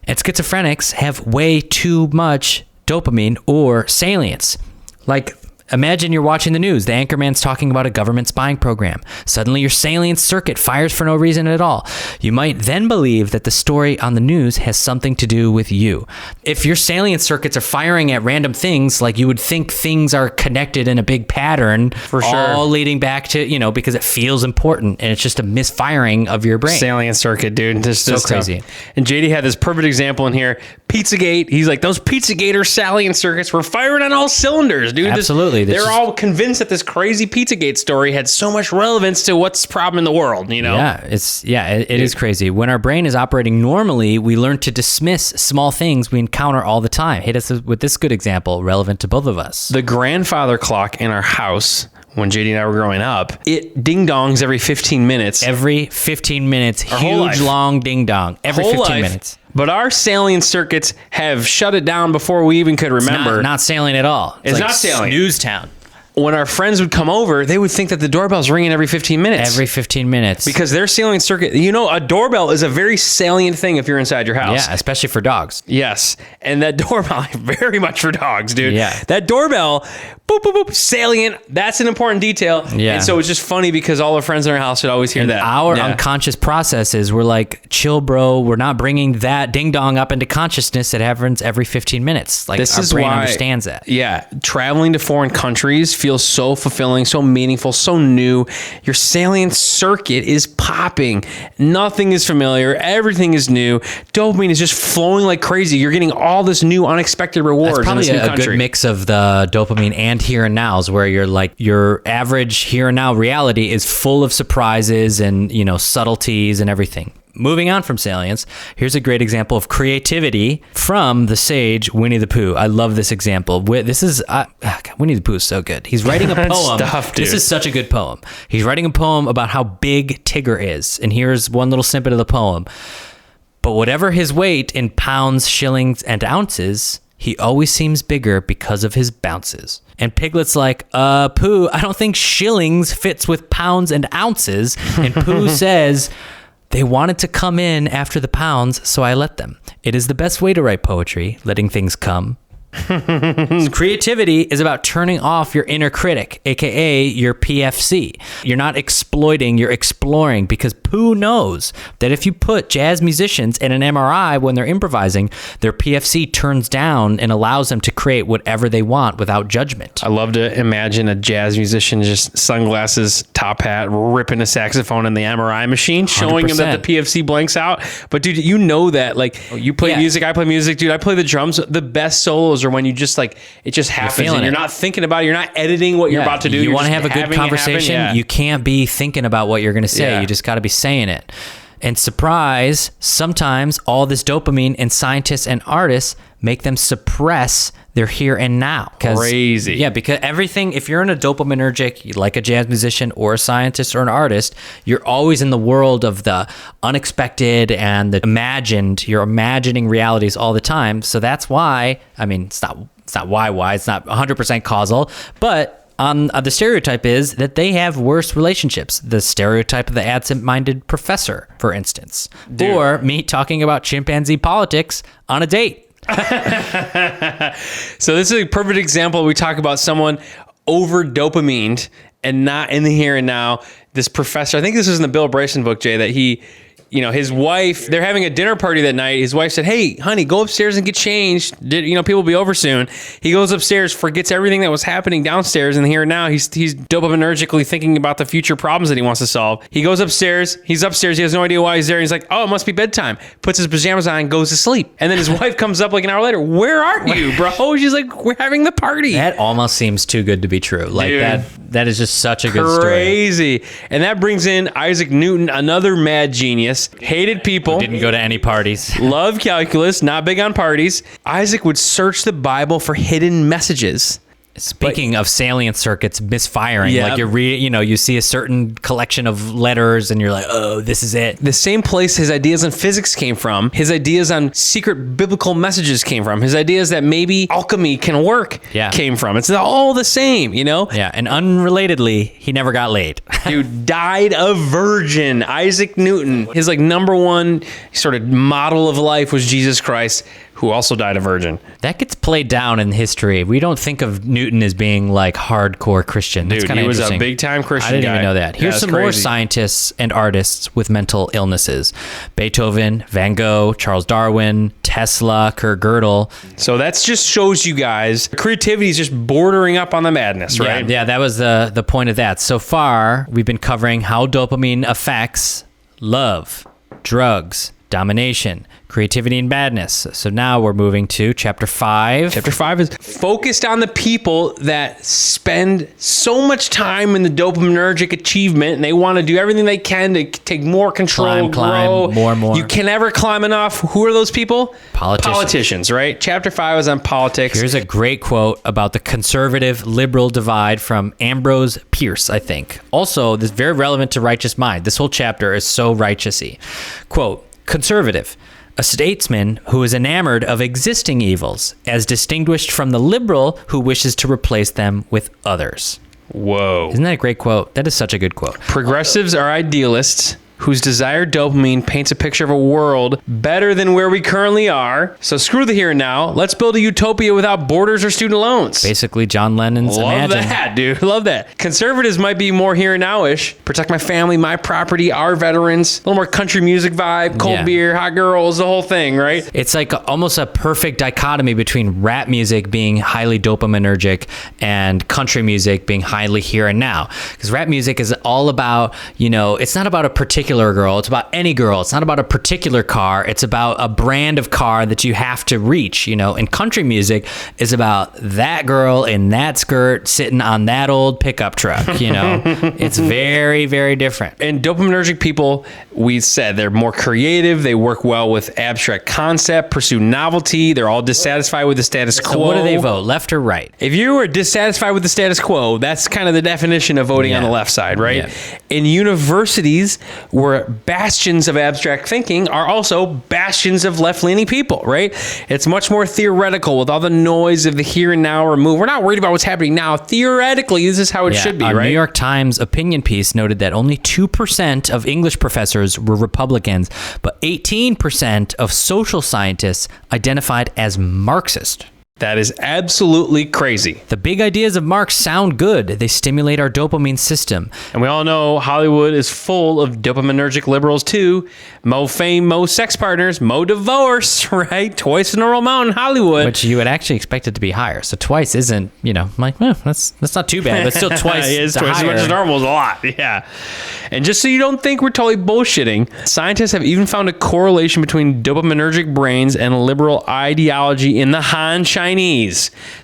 And schizophrenics have way too much dopamine or salience. Like, imagine you're watching the news. The anchorman's talking about a government spying program. Suddenly your salient circuit fires for no reason at all. You might then believe that the story on the news has something to do with you. If your salient circuits are firing at random things, like you would think things are connected in a big pattern, For sure. all leading back to, because it feels important and it's just a misfiring of your brain. Salient circuit, dude. This So is crazy. tough. And JD had this perfect example in here. Pizzagate. He's like, those Pizzagate or salient circuits were firing on all cylinders, dude. Absolutely. They're all convinced that this crazy Pizzagate story had so much relevance to what's the problem in the world, Yeah, it is crazy. When our brain is operating normally, we learn to dismiss small things we encounter all the time. Hit us with this good example, relevant to both of us. The grandfather clock in our house, when JD and I were growing up, it ding-dongs every 15 minutes. Every 15 minutes, whole life. huge, long ding-dong. Every Whole 15 life. minutes. But our salient circuits have shut it down before we even could remember. Not salient at all. It's like not salient. Snooze town. When our friends would come over, they would think that the doorbell's ringing every 15 minutes. Every 15 minutes. Because their salient circuit, a doorbell is a very salient thing if you're inside your house. Yeah, especially for dogs. Yes. And that doorbell, very much for dogs, dude. Yeah. That doorbell, boop, boop, boop, salient. That's an important detail. Yeah. And so it's just funny because all the friends in our house would always hear that. Our Yeah. unconscious processes, we're like, chill, bro. We're not bringing that ding dong up into consciousness. It happens every 15 minutes. Like, This our is brain why, understands that. Yeah. Traveling to foreign countries feels so fulfilling, so meaningful, so new. Your salient circuit is popping. Nothing is familiar. Everything is new. Dopamine is just flowing like crazy. You're getting all this new unexpected rewards That's probably in this new a country. good mix of the dopamine and here and nows, where you're like, your average here and now reality is full of surprises and, subtleties and everything. Moving on from salience, here's a great example of creativity from the sage Winnie the Pooh. I love this example. This is Winnie the Pooh is so good. He's writing a poem. Stuff, dude. This is such a good poem. He's writing a poem about how big Tigger is, and here's one little snippet of the poem. But whatever his weight in pounds, shillings, and ounces, he always seems bigger because of his bounces. And Piglet's like, Pooh, I don't think shillings fits with pounds and ounces. And Pooh says, they wanted to come in after the pounds, so I let them. It is the best way to write poetry, letting things come. Creativity is about turning off your inner critic, aka your PFC. You're not exploiting, you're exploring, because Pooh knows that if you put jazz musicians in an MRI when they're improvising, their PFC turns down and allows them to create whatever they want without judgment. I love to imagine a jazz musician, just sunglasses, top hat, ripping a saxophone in the MRI machine, showing him that the PFC blanks out. But dude, that, like, you play music, I play music, dude, I play the drums. The best solos are when you just, like, it just happens and you're not thinking about it. You're not editing what you're about to do. You want to just have a good conversation. Yeah. You can't be thinking about what you're going to say. Yeah. You just got to be saying it. And surprise, sometimes all this dopamine in scientists and artists make them suppress their here and now. Crazy. Yeah, because everything, if you're in a dopaminergic, like a jazz musician or a scientist or an artist, you're always in the world of the unexpected and the imagined. You're imagining realities all the time. So that's why, it's not why, it's not 100% causal, but the stereotype is that they have worse relationships. The stereotype of the absent-minded professor, for instance. Dude. Or me talking about chimpanzee politics on a date. So this is a perfect example. We talk about someone over dopamined and not in the here and now. This professor, I think this was in the Bill Bryson book, Jay, that he, his wife, they're having a dinner party that night. His wife said, hey, honey, go upstairs and get changed. People will be over soon. He goes upstairs, forgets everything that was happening downstairs. And here and now, he's dopaminergically thinking about the future problems that he wants to solve. He goes upstairs. He's upstairs. He has no idea why he's there. He's like, oh, it must be bedtime. Puts his pajamas on and goes to sleep. And then his wife comes up like an hour later. Where are you, bro? She's like, we're having the party. That almost seems too good to be true. Like, dude, that is just such a good story. Crazy. And that brings in Isaac Newton, another mad genius. Hated people. Didn't go to any parties. Loved calculus. Not big on parties. Isaac would search the Bible for hidden messages. Speaking of salient circuits misfiring, Yeah. like you see a certain collection of letters and you're like, oh, this is it. The same place his ideas on physics came from, his ideas on secret biblical messages came from, his ideas that maybe alchemy can work came from. It's all the same, you know? Yeah, and unrelatedly, he never got laid. Dude died a virgin. Isaac Newton, his like number one sort of model of life was Jesus Christ, who also died a virgin. That gets played down in history. We don't think of Newton as being like hardcore Christian. That's Dude, he was a big time Christian I didn't guy. even know that. Here's some more scientists and artists with mental illnesses. Beethoven, Van Gogh, Charles Darwin, Tesla, Kurt Gödel. So that just shows you guys creativity is just bordering up on the madness, right? Yeah, that was the point of that. So far, we've been covering how dopamine affects love, drugs, domination, creativity, and badness. So now we're moving to chapter 5. Chapter 5 is focused on the people that spend so much time in the dopaminergic achievement, and they want to do everything they can to take more control, grow. More and more. You can never climb enough. Who are those people? Politicians, right? Chapter 5 is on politics. Here's a great quote about the conservative-liberal divide from Ambrose Pierce, I think. Also, this is very relevant to Righteous Mind. This whole chapter is so righteous-y. Quote, conservative, a statesman who is enamored of existing evils, as distinguished from the liberal who wishes to replace them with others. Whoa. Isn't that a great quote? That is such a good quote. Progressives are idealists whose desired dopamine paints a picture of a world better than where we currently are. So screw the here and now. Let's build a utopia without borders or student loans. Basically, John Lennon's Love Imagine. that, dude. Love that. Conservatives might be more here and now-ish. Protect my family, my property, our veterans. A little more country music vibe, cold beer, hot girls, the whole thing, right? It's like almost a perfect dichotomy between rap music being highly dopaminergic and country music being highly here and now. Because rap music is all about, it's not about a particular girl. It's about any girl. It's not about a particular car. It's about a brand of car that you have to reach, And country music is about that girl in that skirt sitting on that old pickup truck, It's very, very different. And dopaminergic people, we said they're more creative. They work well with abstract concept, pursue novelty. They're all dissatisfied with the status quo. So what do they vote, left or right? If you were dissatisfied with the status quo, that's kind of the definition of voting on the left side, right? Yeah. In universities, where bastions of abstract thinking are also bastions of left-leaning people, right? It's much more theoretical with all the noise of the here and now removed. We're not worried about what's happening now. Theoretically, this is how it should be, a right? New York Times opinion piece noted that only 2% of English professors were Republicans, but 18% of social scientists identified as Marxist. That is absolutely crazy. The big ideas of Marx sound good. They stimulate our dopamine system. And we all know Hollywood is full of dopaminergic liberals too. Mo fame, mo sex partners, mo divorce, right? Twice in a row mountain Hollywood. Which you would actually expect it to be higher. So twice isn't, I'm like, that's not too bad. But still twice It's twice as much as normal is a lot. Yeah. And just so you don't think we're totally bullshitting, scientists have even found a correlation between dopaminergic brains and liberal ideology in the Han Chinese.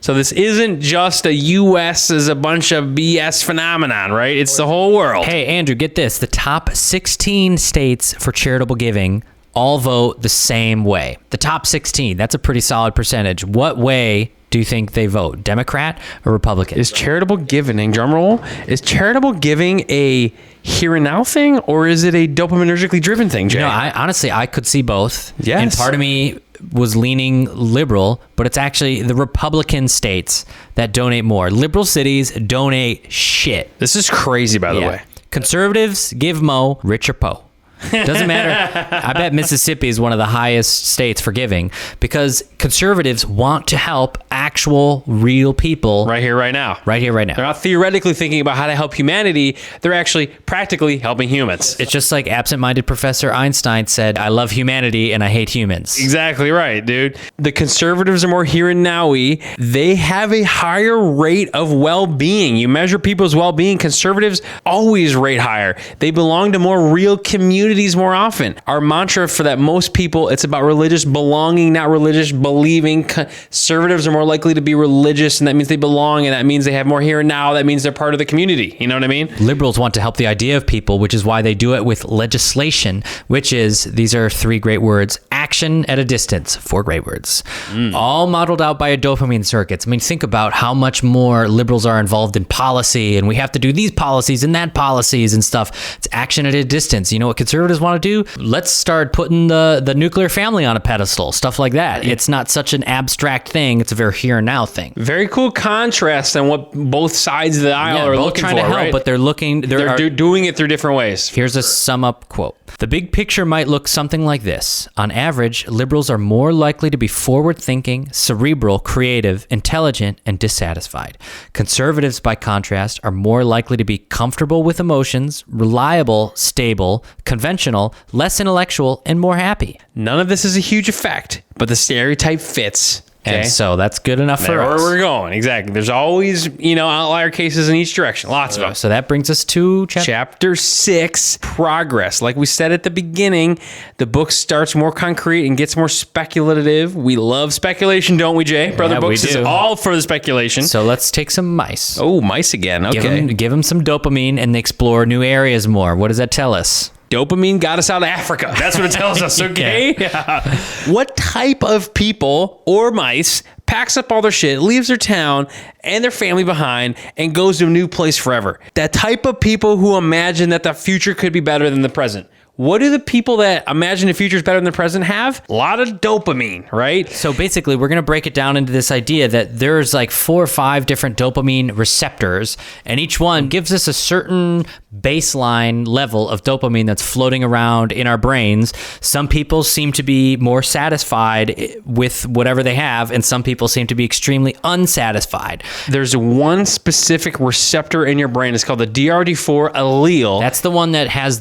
So this isn't just a U.S. as a bunch of BS phenomenon, right? It's the whole world. Hey, Andrew, get this. The top 16 states for charitable giving all vote the same way. The top 16, that's a pretty solid percentage. What way do you think they vote? Democrat or Republican? Is charitable giving, drum roll, is charitable giving a here and now thing, or is it a dopaminergically driven thing, Jay? I could see both. Yes. And part of me was leaning liberal, but it's actually the Republican states that donate more. Liberal cities donate shit. This is crazy, by the way. Conservatives give mo, rich or po. Doesn't matter. I bet Mississippi is one of the highest states for giving because conservatives want to help actual, real people. Right here, right now. Right here, right now. They're not theoretically thinking about how to help humanity. They're actually practically helping humans. It's just like absent-minded Professor Einstein said, I love humanity and I hate humans. Exactly right, dude. The conservatives are more here and now-y. They have a higher rate of well-being. You measure people's well-being. Conservatives always rate higher. They belong to more real communities more often. Our mantra for that most people, it's about religious belonging, not religious believing. Conservatives are more likely to be religious, and that means they belong, and that means they have more here and now. That means they're part of the community. You know what I mean? Liberals want to help the idea of people, which is why they do it with legislation, which is, these are three great words, action at a distance, 4 great words, all modeled out by a dopamine circuits. I mean, think about how much more liberals are involved in policy, and we have to do these policies and that policies and stuff. It's action at a distance. You know what conservatives want to do? Let's start putting the nuclear family on a pedestal, stuff like that. It's not such an abstract thing. It's a very here and now thing. Very cool contrast on what both sides of the aisle are both looking trying for, to help, right? but they're doing it through different ways. Here's a sum up quote. The big picture might look something like this. On average, liberals are more likely to be forward thinking, cerebral, creative, intelligent, and dissatisfied. Conservatives, by contrast, are more likely to be comfortable with emotions, reliable, stable, conventional, less intellectual, and more happy. None of this is a huge effect, but the stereotype fits. Okay. And so that's good enough for Where us. we're going. Exactly. There's always, outlier cases in each direction. Lots of them. So that brings us to Chapter 6, progress. Like we said at the beginning, the book starts more concrete and gets more speculative. We love speculation, don't we, Jay? Brother Yeah, Books we is do. all for the speculation. So let's take some mice. Oh, mice again. Okay. Give them some dopamine and explore new areas more. What does that tell us? Dopamine got us out of Africa. That's what it tells us, okay? Yeah. What type of people or mice packs up all their shit, leaves their town and their family behind, and goes to a new place forever? That type of people who imagine that the future could be better than the present. What do the people that imagine the future is better than the present have? A lot of dopamine, right? So basically, we're going to break it down into this idea that there's like 4 or 5 different dopamine receptors, and each one gives us a certain baseline level of dopamine that's floating around in our brains. Some people seem to be more satisfied with whatever they have, and some people seem to be extremely unsatisfied. There's one specific receptor in your brain. It's called the DRD4 allele. That's the one that has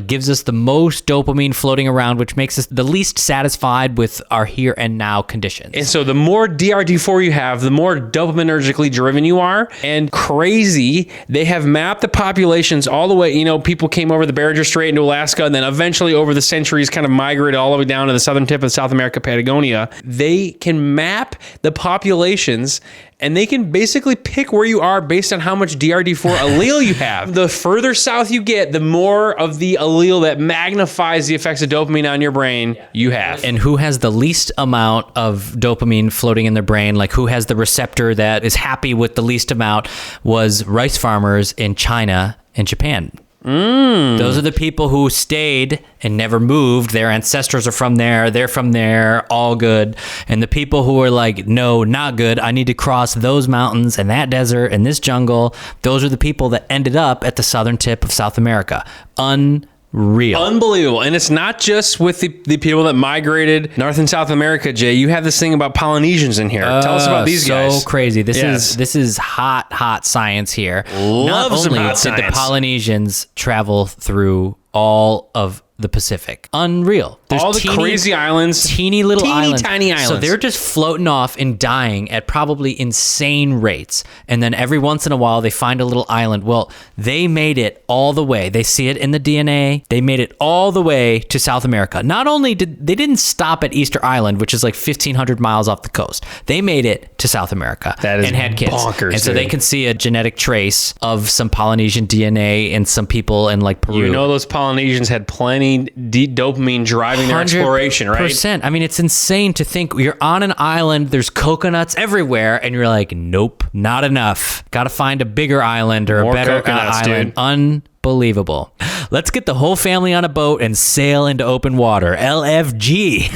gives us the most dopamine floating around, which makes us the least satisfied with our here and now conditions. And so the more DRD4 you have, the more dopaminergically driven you are. And crazy, they have mapped the populations all the way. People came over the Bering Strait into Alaska, and then eventually over the centuries kind of migrated all the way down to the southern tip of South America, Patagonia. They can map the populations, and they can basically pick where you are based on how much DRD4 allele you have. The further south you get, the more of the allele that magnifies the effects of dopamine on your brain you have. And who has the least amount of dopamine floating in their brain, like who has the receptor that is happy with the least amount, was rice farmers in China and Japan. Those are the people who stayed and never moved. Their ancestors are from there. They're from there. All good. And the people who are like, no, not good. I need to cross those mountains and that desert and this jungle. Those are the people that ended up at the southern tip of South America. Unreal. Unbelievable. And it's not just with the people that migrated North and South America, Jay. You have this thing about Polynesians in here. Tell us about these guys. So crazy. This Yes. is hot science here. Love Not some only hot did science. the Polynesians travel through all of the Pacific. Unreal. There's all the crazy islands. teeny little islands. Tiny islands. So they're just floating off and dying at probably insane rates. And then every once in a while they find a little island. Well, they made it all the way. They see it in the DNA. They made it all the way to South America. Not only didn't stop at Easter Island, which is like 1,500 miles off the coast. They made it to South America. That is and had kids. bonkers, And so they dude. can see a genetic trace of some Polynesian DNA in some people in like Peru. Those Polynesians had plenty dopamine driving their exploration, right? 100%. I mean, it's insane to think you're on an island, there's coconuts everywhere, and you're like, nope, not enough. Got to find a bigger island or More a better coconuts, island. dude. Unbelievable. Let's get the whole family on a boat and sail into open water. LFG.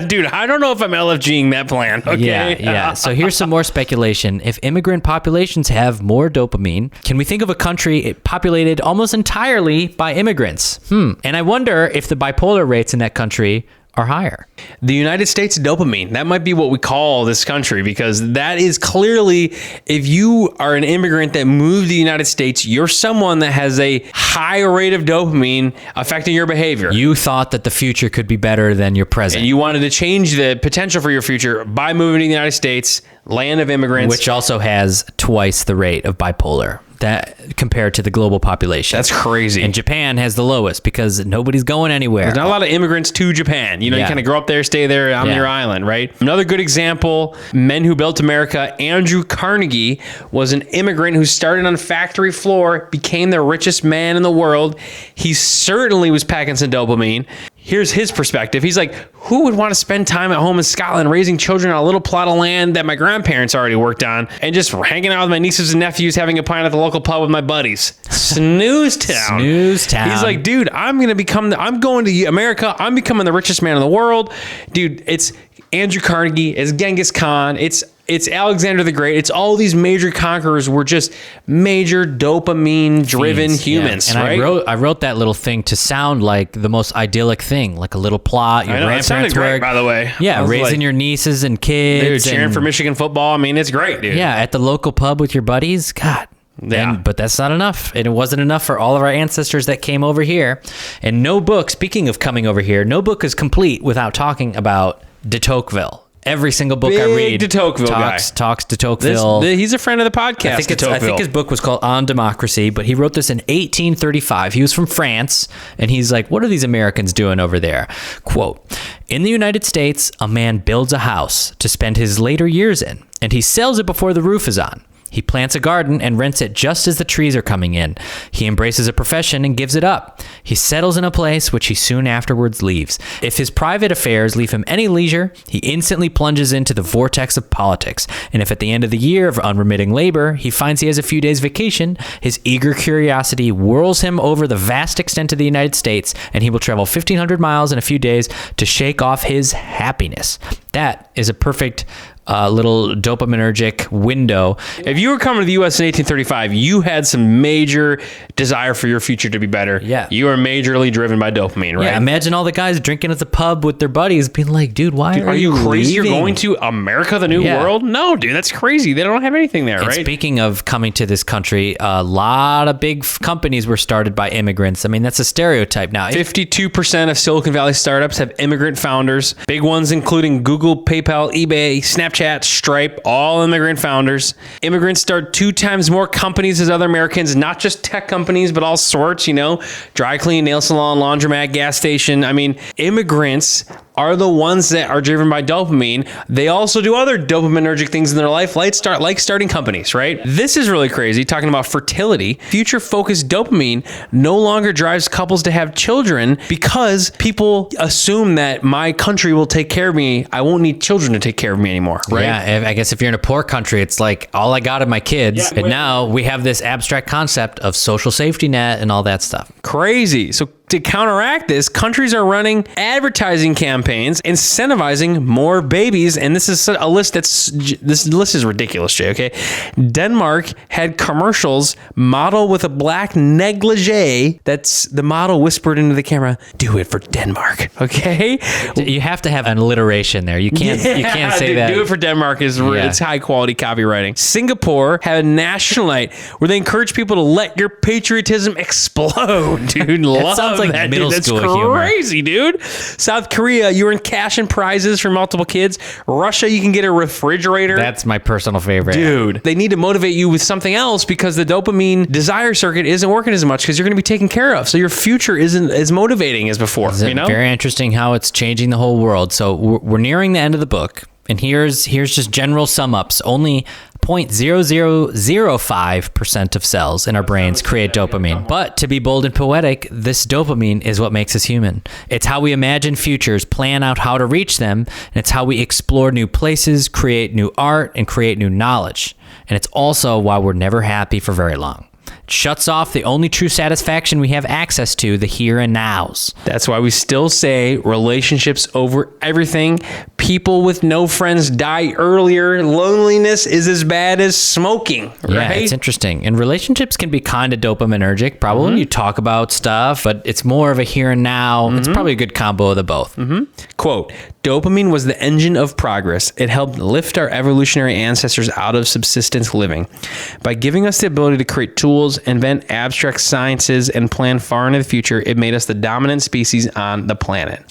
Dude, I don't know if I'm LFGing that plan. Okay. Yeah. So here's some more speculation. If immigrant populations have more dopamine, can we think of a country populated almost entirely by immigrants? And I wonder if the bipolar rates in that country are higher. The United States dopamine. That might be what we call this country, because that is clearly, if you are an immigrant that moved to the United States, you're someone that has a high rate of dopamine affecting your behavior. You thought that the future could be better than your present. And you wanted to change the potential for your future by moving to the United States, land of immigrants. which also has twice the rate of bipolar that compared to the global population. That's crazy. And Japan has the lowest because nobody's going anywhere. There's not a lot of immigrants to Japan. You Yeah. kind of grow up there, stay there on Yeah. your island, right? Another good example, Men Who Built America. Andrew Carnegie was an immigrant who started on a factory floor, became the richest man in the world. He certainly was packing some dopamine. here's his perspective. He's like, who would want to spend time at home in Scotland raising children on a little plot of land that my grandparents already worked on and just hanging out with my nieces and nephews, having a pint at the local pub with my buddies? Snooze town. Snooze town. He's like, dude, I'm going to America. I'm becoming the richest man in the world. Dude, it's Andrew Carnegie, it's Genghis Khan, it's Alexander the Great. It's all these major conquerors were just major dopamine-driven humans, and right? I wrote that little thing to sound like the most idyllic thing, like a little plot. Your I know, it sounded great, by the way. Yeah, raising your nieces and kids. Dude, cheering for Michigan football. I mean, it's great, dude. Yeah, at the local pub with your buddies. God. Yeah. But that's not enough. And it wasn't enough for all of our ancestors that came over here. And no book, speaking of coming over here, no book is complete without talking about de Tocqueville. Every single book I read de Tocqueville talks de Tocqueville. He's a friend of the podcast. I think his book was called On Democracy, but he wrote this in 1835. He was from France, and he's like, what are these Americans doing over there? Quote, in the United States, a man builds a house to spend his later years in, and he sells it before the roof is on. He plants a garden and rents it just as the trees are coming in. He embraces a profession and gives it up. He settles in a place which he soon afterwards leaves. If his private affairs leave him any leisure, he instantly plunges into the vortex of politics. And if at the end of the year of unremitting labor, he finds he has a few days vacation, his eager curiosity whirls him over the vast extent of the United States, and he will travel 1,500 miles in a few days to shake off his happiness. That is a perfect little dopaminergic window. If you were coming to the U.S. in 1835, you had some major desire for your future to be better. Yeah. You are majorly driven by dopamine, right? Yeah, imagine all the guys drinking at the pub with their buddies being like, dude, why are you crazy? leaving? You're going to America, the New World? No, dude, that's crazy. They don't have anything there, and right? Speaking of coming to this country, a lot of big companies were started by immigrants. I mean, that's a stereotype now. 52% of Silicon Valley startups have immigrant founders. Big ones including Google, PayPal, eBay, Snapchat, Stripe, all immigrant founders. Immigrants start 2 times more companies as other Americans, not just tech companies, but all sorts, dry clean, nail salon, laundromat, gas station. I mean, immigrants are the ones that are driven by dopamine. They also do other dopaminergic things in their life, like starting companies, right? This is really crazy, talking about fertility. Future-focused dopamine no longer drives couples to have children because people assume that my country will take care of me. I won't need children to take care of me anymore, right? Yeah, I guess if you're in a poor country, it's like, all I got are my kids. Yeah, and now we have this abstract concept of social safety net and all that stuff. Crazy. So to counteract this, countries are running advertising campaigns, incentivizing more babies. And this is a list this list is ridiculous, Jay, okay? Denmark had commercials model with a black negligee. That's the model whispered into the camera, do it for Denmark, okay? You have to have an alliteration there. You can't say dude, that. Do it for Denmark it's high quality copywriting. Singapore had a national night where they encourage people to let your patriotism explode, dude. Sounds like that, middle dude. school That's humor. Crazy, dude. South Korea, you earn cash and prizes for multiple kids. Russia, you can get a refrigerator. That's my personal favorite. Dude, they need to motivate you with something else because the dopamine desire circuit isn't working as much because you're going to be taken care of. So your future isn't as motivating as before. Very interesting how it's changing the whole world. So we're nearing the end of the book. And here's just general sum ups. Only 0.0005% of cells in our brains create dopamine. But to be bold and poetic, this dopamine is what makes us human. It's how we imagine futures, plan out how to reach them, and it's how we explore new places, create new art, and create new knowledge. And it's also why we're never happy for very long. It shuts off the only true satisfaction we have access to, the here and nows. That's why we still say relationships over everything. People with no friends die earlier. Loneliness is as bad as smoking, right? Yeah, it's interesting. And relationships can be kind of dopaminergic, probably when you talk about stuff, but it's more of a here and now. It's probably a good combo of the both. Quote, dopamine was the engine of progress. It helped lift our evolutionary ancestors out of subsistence living. By giving us the ability to create tools, invent abstract sciences, and plan far into the future, it made us the dominant species on the planet.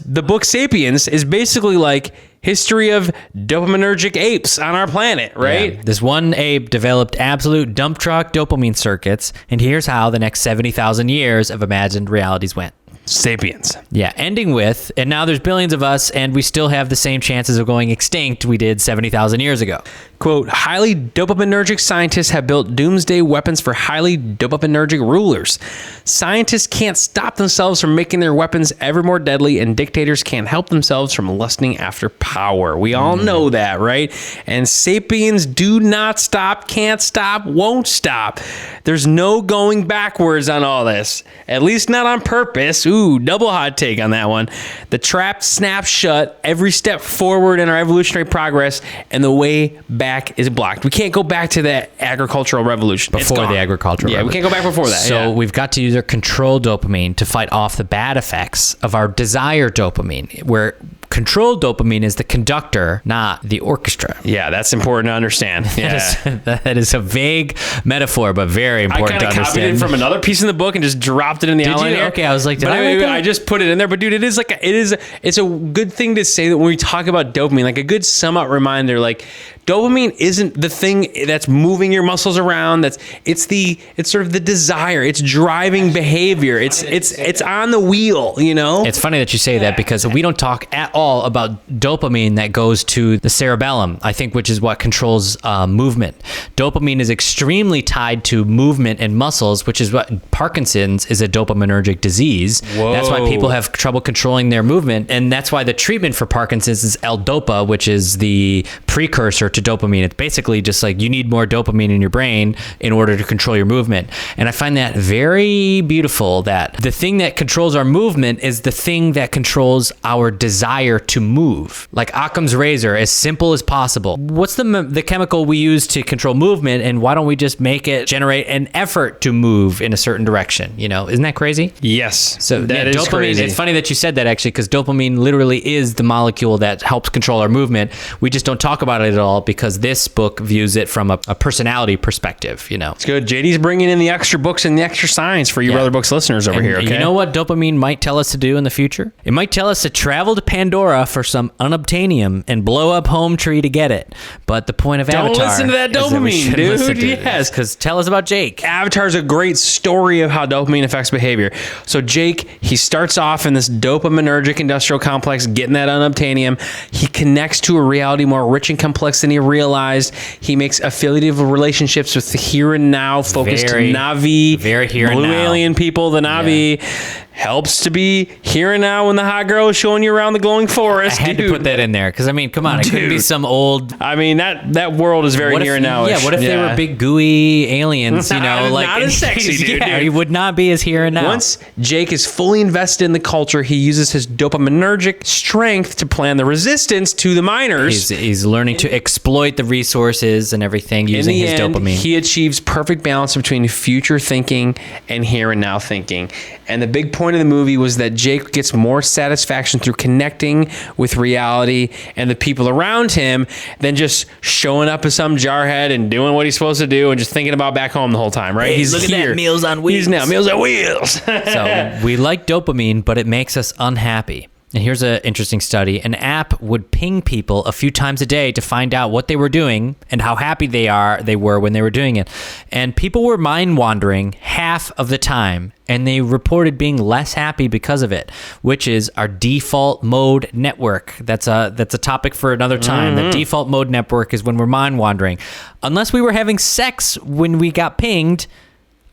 The book Sapiens is basically like history of dopaminergic apes on our planet, right? Yeah. This one ape developed absolute dump truck dopamine circuits, and here's how the next 70,000 years of imagined realities went. Sapiens. Yeah, ending with, and now there's billions of us, and we still have the same chances of going extinct we did 70,000 years ago. quote, highly dopaminergic scientists have built doomsday weapons for highly dopaminergic rulers. Scientists can't stop themselves from making their weapons ever more deadly, and dictators can't help themselves from lusting after power. We all know that, right? And sapiens do not stop, can't stop, won't stop. There's no going backwards on all this, at least not on purpose. Ooh, double hot take on that one. The trap snaps shut every step forward in our evolutionary progress, and the way back is blocked. We can't go back to the agricultural revolution. Before the agricultural revolution. We can't go back before that. So we've got to use our control dopamine to fight off the bad effects of our desire dopamine, where control dopamine is the conductor, not the orchestra. Yeah, that's important to understand. Yeah. That is a vague metaphor, but very important to understand. I kind of copied it from another piece in the book and just dropped it in the outline here. Okay, I was like, I just put it in there. But dude, it's a good thing to say that when we talk about dopamine, like a good sum up reminder, like dopamine isn't the thing that's moving your muscles around. It's sort of the desire. It's driving behavior. It's on the wheel, you know? It's funny that you say that, because we don't talk at all about dopamine that goes to the cerebellum, I think, which is what controls movement. Dopamine is extremely tied to movement and muscles, which is what Parkinson's is a dopaminergic disease. Whoa. That's why people have trouble controlling their movement. And that's why the treatment for Parkinson's is L-Dopa, which is the precursor to dopamine. It's basically just like you need more dopamine in your brain in order to control your movement. And I find that very beautiful, that the thing that controls our movement is the thing that controls our desire to move. Like Occam's razor, as simple as possible. What's the chemical we use to control movement, and why don't we just make it generate an effort to move in a certain direction? You know, isn't that crazy? Yes. So that is dopamine, crazy. It's funny that you said that, actually, because dopamine literally is the molecule that helps control our movement. We just don't talk about it at all because this book views it from a personality perspective, you know. It's good. JD's bringing in the extra books and the extra science for you Brother Books listeners over here, okay? You know what dopamine might tell us to do in the future? It might tell us to travel to Pandora for some unobtainium and blow up Home Tree to get it. But the point of Avatar... Don't listen to that dopamine, dude. Yes, because tell us about Jake. Avatar is a great story of how dopamine affects behavior. So Jake, he starts off in this dopaminergic industrial complex, getting that unobtainium. He connects to a reality more rich and complex than he realized. He makes affiliative relationships with the here and now focused Na'vi, very here and blue now. alien people, the Na'vi. Yeah. Helps to be here and now when the hot girl is showing you around the glowing forest. I had to put that in there because, I mean, come on, it couldn't be some old... I mean, that world is very here and now. Yeah, what if they were big gooey aliens, you know? Like, not as sexy, dude. Yeah, he would not be as here and now. Once Jake is fully invested in the culture, he uses his dopaminergic strength to plan the resistance to the miners. He's learning to exploit the resources and everything using his dopamine. He achieves perfect balance between future thinking and here and now thinking. And the big point of the movie was that Jake gets more satisfaction through connecting with reality and the people around him than just showing up as some jarhead and doing what he's supposed to do and just thinking about back home the whole time, right? Hey, he's look here. At that, Meals on Wheels. He's now Meals on Wheels. So we like dopamine, but it makes us unhappy. And here's an interesting study. An app would ping people a few times a day to find out what they were doing and how happy they were when they were doing it. And people were mind wandering half of the time, and they reported being less happy because of it, which is our default mode network. That's a topic for another time. The default mode network is when we're mind wandering. Unless we were having sex when we got pinged,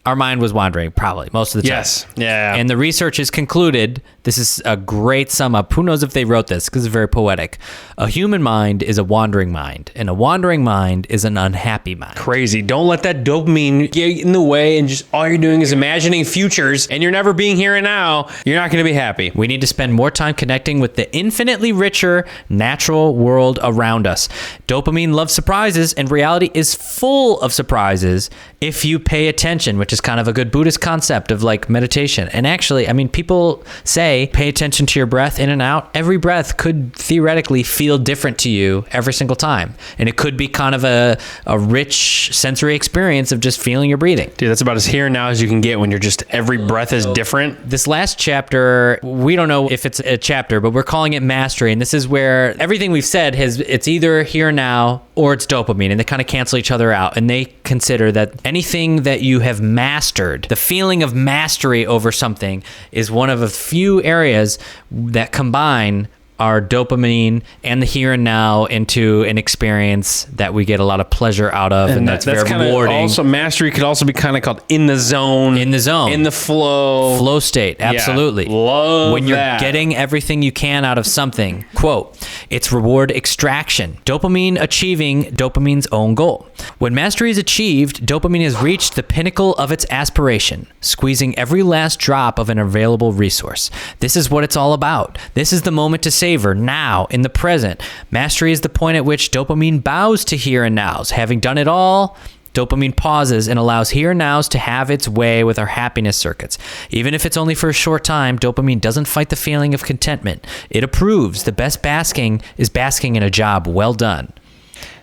our mind was wandering, probably, most of the time. Yes. Yeah. And the research has concluded, this is a great sum up. Who knows if they wrote this, because it's very poetic. A human mind is a wandering mind, and a wandering mind is an unhappy mind. Crazy. Don't let that dopamine get in the way, and just all you're doing is imagining futures, and you're never being here and now. You're not going to be happy. We need to spend more time connecting with the infinitely richer natural world around us. Dopamine loves surprises, and reality is full of surprises if you pay attention, which is kind of a good Buddhist concept of like meditation. And actually, I mean, people say pay attention to your breath in and out. Every breath could theoretically feel different to you every single time. And it could be kind of a rich sensory experience of just feeling your breathing. Dude, that's about as here and now as you can get when you're just every breath is different. This last chapter, we don't know if it's a chapter, but we're calling it mastery. And this is where everything we've said it's either here and now or it's dopamine, and they kind of cancel each other out. And they consider that anything that you have mastered, the feeling of mastery over something, is one of a few areas that combine our dopamine and the here and now into an experience that we get a lot of pleasure out of, and that's very rewarding. Also, mastery could also be kind of called in the zone. In the zone. In the flow State. Absolutely. Yeah, love when you're that. getting everything you can out of something. Quote, it's reward extraction. Dopamine achieving dopamine's own goal. When mastery is achieved, dopamine has reached the pinnacle of its aspiration, squeezing every last drop of an available resource. This is what it's all about. This is the moment to savor, now, in the present. Mastery is the point at which dopamine bows to here and nows. Having done it all, dopamine pauses and allows here and nows to have its way with our happiness circuits. Even if it's only for a short time, dopamine doesn't fight the feeling of contentment. It approves. The best basking is basking in a job well done.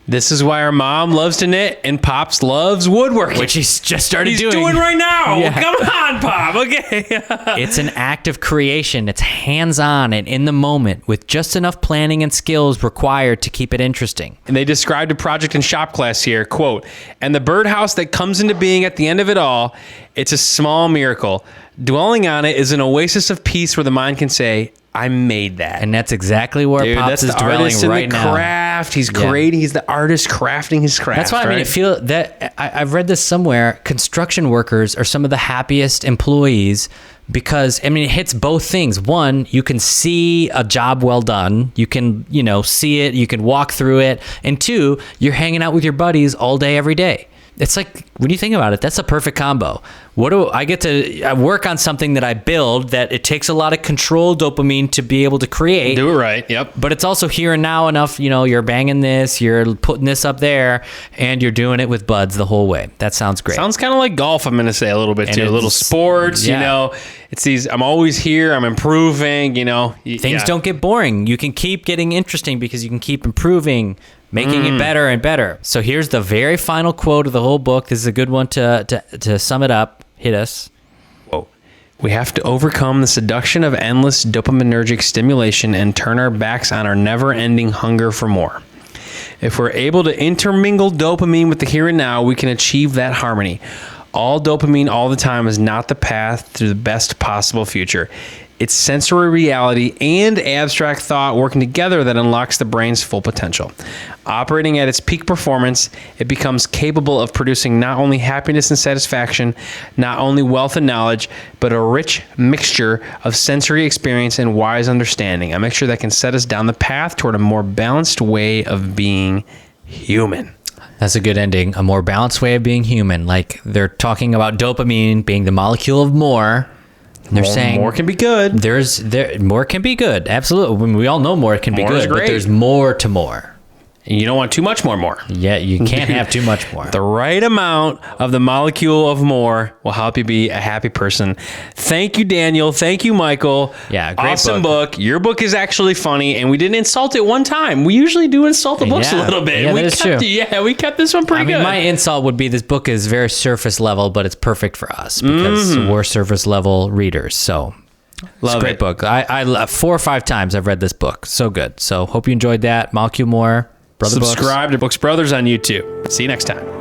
This is why our mom loves to knit and Pops loves woodworking. Which he's just started He's doing. doing right now. Yeah. Come on, Pop. Okay. It's an act of creation. It's hands-on and in the moment with just enough planning and skills required to keep it interesting. And they described a project in shop class here, quote, and the birdhouse that comes into being at the end of it all, it's a small miracle. Dwelling on it is an oasis of peace where the mind can say, I made that. And that's exactly where Dude, Pops that's is the dwelling artist in right the now. craft. He's creating. He's the artist crafting his craft. That's why I mean, I right? feel that I've read this somewhere. Construction workers are some of the happiest employees because, I mean, it hits both things. One, you can see a job well done. You can, see it. You can walk through it. And two, you're hanging out with your buddies all day, every day. It's like, when you think about it, that's a perfect combo. I get to work on something that I build that it takes a lot of control dopamine to be able to create. Do it right. Yep. But it's also here and now enough, you're banging this, you're putting this up there, and you're doing it with buds the whole way. That sounds great. Sounds kind of like golf, I'm going to say a little bit too. A little sports, It's these, I'm always here, I'm improving, Things don't get boring. You can keep getting interesting because you can keep improving, making it better and better. So here's the very final quote of the whole book. This is a good one to sum it up. Hit us. Whoa. We have to overcome the seduction of endless dopaminergic stimulation and turn our backs on our never-ending hunger for more. If we're able to intermingle dopamine with the here and now, we can achieve that harmony. All dopamine all the time is not the path to the best possible future. It's sensory reality and abstract thought working together that unlocks the brain's full potential. Operating at its peak performance, it becomes capable of producing not only happiness and satisfaction, not only wealth and knowledge, but a rich mixture of sensory experience and wise understanding, a mixture that can set us down the path toward a more balanced way of being human. That's a good ending. A more balanced way of being human. Like they're talking about dopamine being the molecule of more. They're saying more can be good. More can be good. Absolutely. I mean, we all know more can be More is good, but great. there's more to more. And you don't want too much more. Yeah, you can't have too much more. The right amount of the molecule of more will help you be a happy person. Thank you, Daniel. Thank you, Michael. Yeah, great awesome book. book. Your book is actually funny, and we didn't insult it one time. We usually do insult the books a little bit. Yeah, that is true. Yeah, we kept this one pretty good. My insult would be this book is very surface level, but it's perfect for us because we're surface level readers. So it's a great book. I 4 or 5 times I've read this book. So good. So hope you enjoyed that. Molecule More. Brother Subscribe to Books Brothers on YouTube. See you next time.